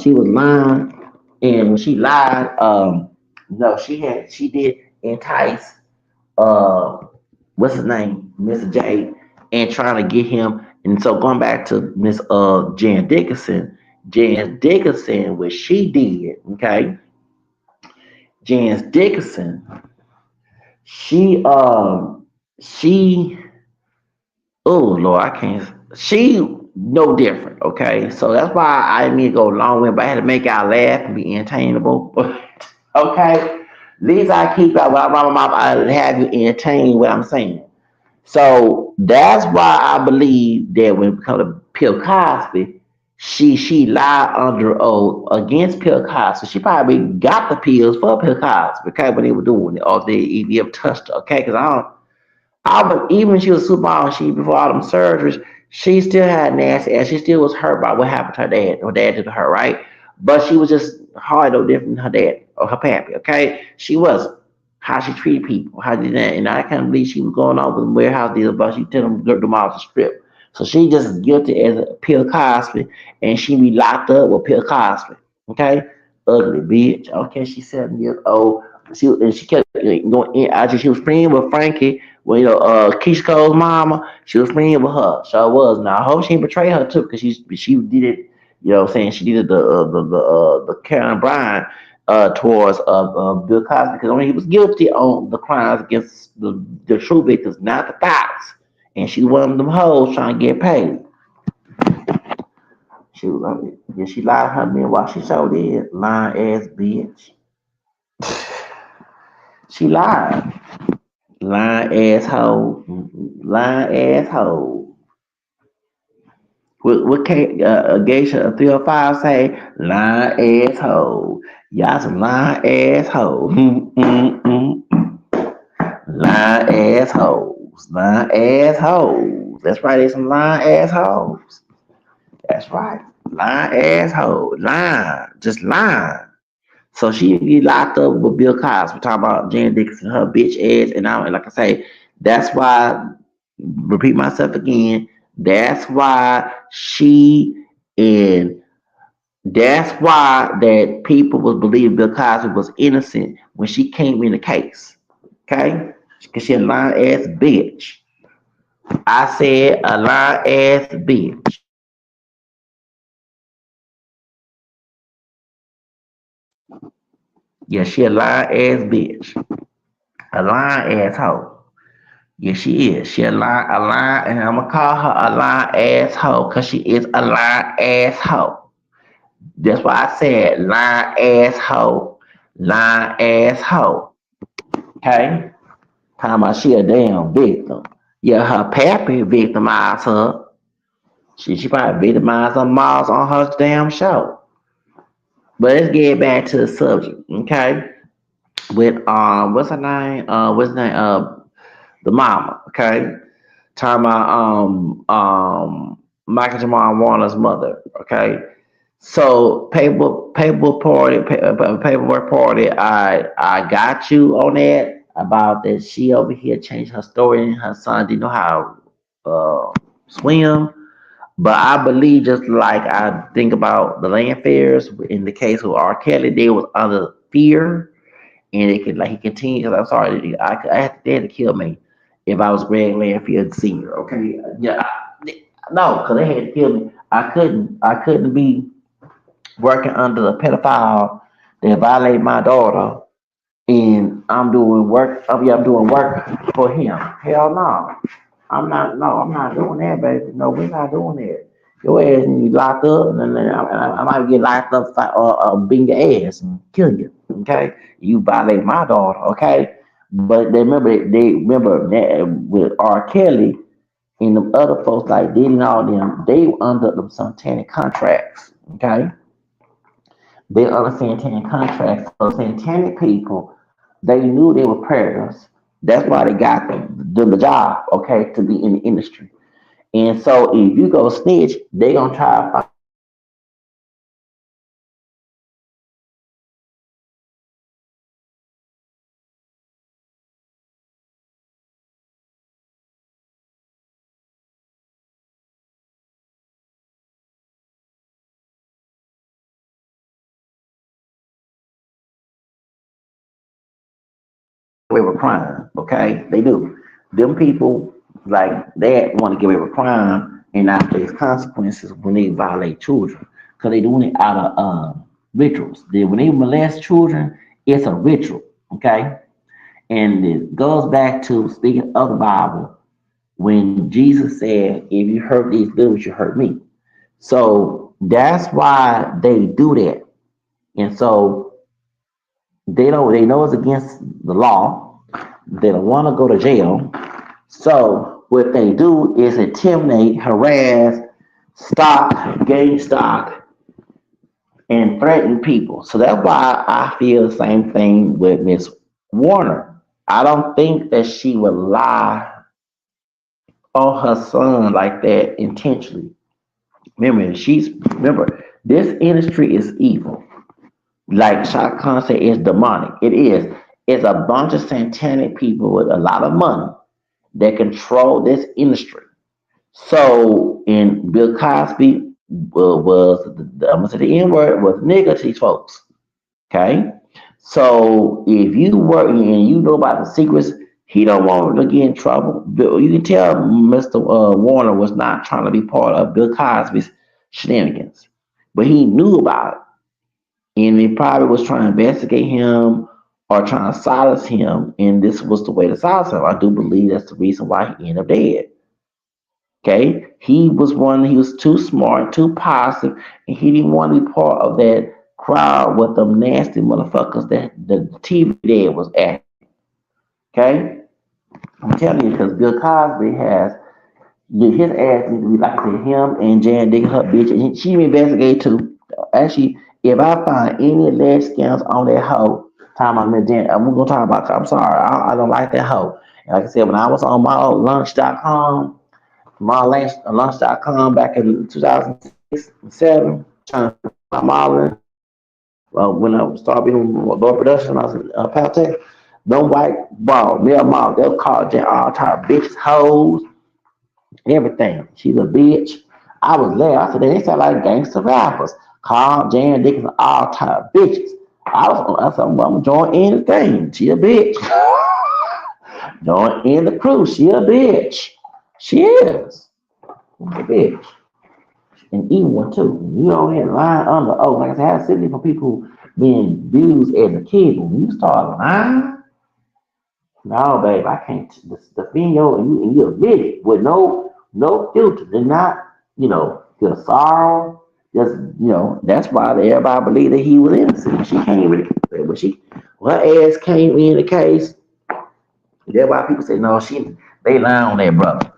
she was lying, and when she lied, no, she did entice uh what's his name, Mr. J, and trying to get him. And so going back to Miss Jan Dickinson, what she did, okay, Jan Dickinson, she she Oh Lord, I can't. She no different. Okay, so that's why I didn't mean to go a long way, but I had to make y'all laugh and be entertainable. Okay, these I keep out. When I run my mouth, I have you entertain what I'm saying. So that's why I believe that when it comes to Bill Cosby, she lied under oath against Bill Cosby. She probably got the pills for Bill Cosby, okay, when they were doing it, or they even touched her, okay? Because I would even when she was supermodel, she before all them surgeries, she still had nasty ass. She still was hurt by what happened to her dad, or dad did to her, right? But she was just hard no different than her dad or her pappy, okay? She was how she treated people, how did that, and I can't believe she was going on with the warehouse deal, but she tell them off the strip. So she just as guilty as a Bill Cosby, and she be locked up with Bill Cosby, okay? Ugly bitch. Okay, she's 7 years old. She kept going in. Actually, she was friends with Frankie. Well, Keisha Cole's mama. She was friends with her. So it was. Now I hope she didn't betray her too, because she did it. You know, what I'm saying she did it the Karen Bryant towards Bill Cosby, because only he was guilty on the crimes against the true victims, not the thoughts. And she one of them hoes trying to get paid. Yeah, she lied to her man while she showed it. Lying ass bitch. She lied. Lying asshole. Lying asshole. What can Geisha 305 say? Lying asshole. Y'all some lying asshole. Lying assholes. Lying assholes. That's right, there's some lying assholes. That's right. Lying asshole. Lying. Just lying. So she get locked up with Bill Cosby. Talking about Jan Dixon, her bitch ass, and like I say, that's why. Repeat myself again. That's why she and that's why that people was believing Bill Cosby was innocent when she came in the case. Okay, because she a lying ass bitch. I said a lying ass bitch. Yeah, she a lying ass bitch. A lying asshole. Yeah, she is. She a lie, and I'm gonna call her a lying asshole because she is a lying asshole. That's why I said lying asshole, lying asshole. Okay, talking about she a damn victim. Yeah, her pappy victimized her. She probably victimized her moms on her damn show. But let's get back to the subject. Okay, with what's her name? What's her name? The mama. Okay, talking about Michael Jamal Warner's mother. Okay, so paperwork party. I got you on that about that. She over here changed her story, and her son didn't know how uh, swim. But I believe, just like I think about the land fairs in the case of R. Kelly, they was under fear, and it could like he continued. Cause I'm sorry, I had they had to kill me if I was Greg Landfield Senior. Okay, yeah, no, because they had to kill me. I couldn't be working under a pedophile that violated my daughter, and I'm doing work. I'm doing work for him. Hell no, I'm not. No, I'm not doing that, baby. No, we're not doing that. Your ass need to be locked up, and then I might get locked up or beat your ass and kill you. Okay, you violate my daughter. Okay, but they remember that with R. Kelly and them other folks like Diddy and all them, they were under them satanic contracts. Okay, they under satanic contracts. So satanic people, they knew they were predators. That's why they got them the job, okay, to be in the industry. And so if you go snitch, they gonna try to find you out. Away with crime, okay? They do. Them people like that want to get away with crime and not face consequences when they violate children, because they doing it out of rituals. When they molest children, it's a ritual, okay? And it goes back to speaking of the Bible. when Jesus said, if you hurt these little, you hurt me. So that's why they do that. And so they know it's against the law. They don't want to go to jail. So what they do is intimidate, harass, stock, gain stock, and threaten people. So that's why I feel the same thing with Miss Warner. I don't think that she would lie on her son like that intentionally. Remember this industry is evil. Like Shaka Khan said, it's demonic. It is. It's a bunch of satanic people with a lot of money that control this industry. So, in Bill Cosby was I'm gonna say the N word was nigger to these folks. Okay, so if you work and you know about the secrets, he don't want to get in trouble. You can tell Mr. Warner was not trying to be part of Bill Cosby's shenanigans, but he knew about it, and he probably was trying to investigate him or trying to silence him. And this was the way to silence him. I do believe that's the reason why he ended up dead. Okay, he was too smart, too positive, and he didn't want to be part of that crowd with them nasty motherfuckers that the TV dad was at. Okay, I'm telling you because Bill Cosby has his ass needs to be like I said, him and Jan Dick, her bitch, and she be investigated too. Actually, if I find any alleged scams on that hoe, time I'm in Jan, I'm gonna talk about. I'm sorry, I don't like that hoe. And like I said, when I was on my old lunch.com. Lunch.com back in 2006, 7, trying to my modeling. When I started being Lord Production, I was in Paltech. Them white ball, male model, they'll call Jen all type of bitches, hoes, everything. She's a bitch. I was there. I said, they sound like gangster rappers. Carl, Jan Dickinson, all type of bitches. I said, well, I'm join anything. She a bitch. Join in the crew. She a bitch. She is. A bitch. And even one too. You don't have lying under oath. Like I said, I have sympathy for people being abused as a kid. When you start lying, no, babe, I can't defend you and you admit it with no filter. They're not, feel sorrow. Just that's why everybody believed that he was innocent. She came with it, but her ass came in the case. That's why people say no, they lie on that brother.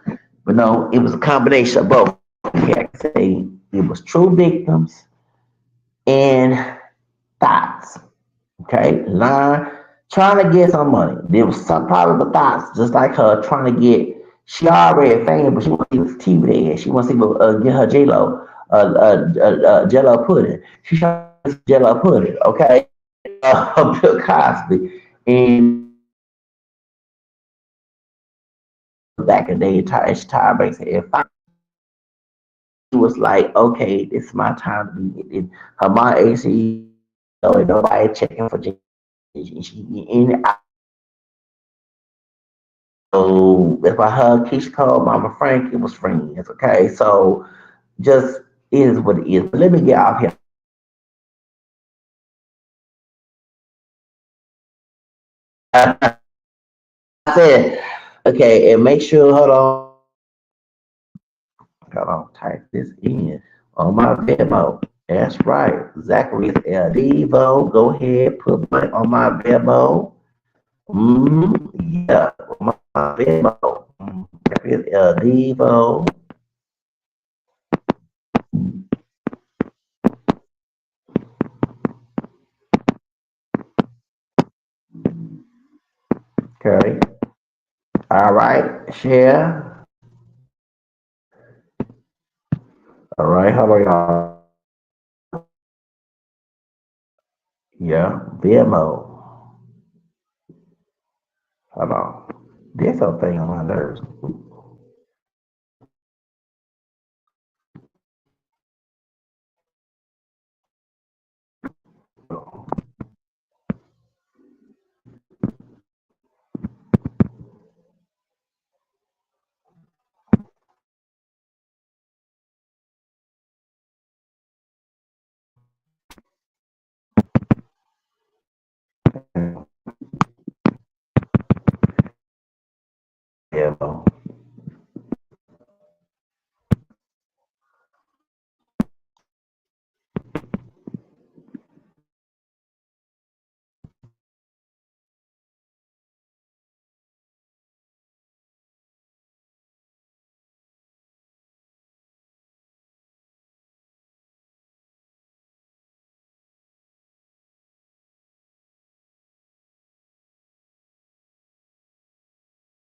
But no, it was a combination of both. Like I say, it was true victims and thoughts. Okay, line trying to get some money. There was some probably the thoughts, just like her trying to get. She already famous, but she wants to see TV there. She wants to get her Jello pudding. She trying to get Jello pudding. Okay, Bill Cosby, and back in the day, entire bank said if I was like, okay, this is my time to be in her mom AC, and nobody checking for she in. So if I hug Keisha Cole, Mama Frank, it was friends. Okay, so just is what it is. But let me get out here. I said, okay, and make sure. Hold on, type this in on my Venmo. That's right, Zachary El Devo. Go ahead, put money on my Venmo. Yeah, on my Venmo. Zachary El Devo. Okay. All right, share. All right, how about y'all? Yeah, Venmo. Hold on. There's something on my nerves.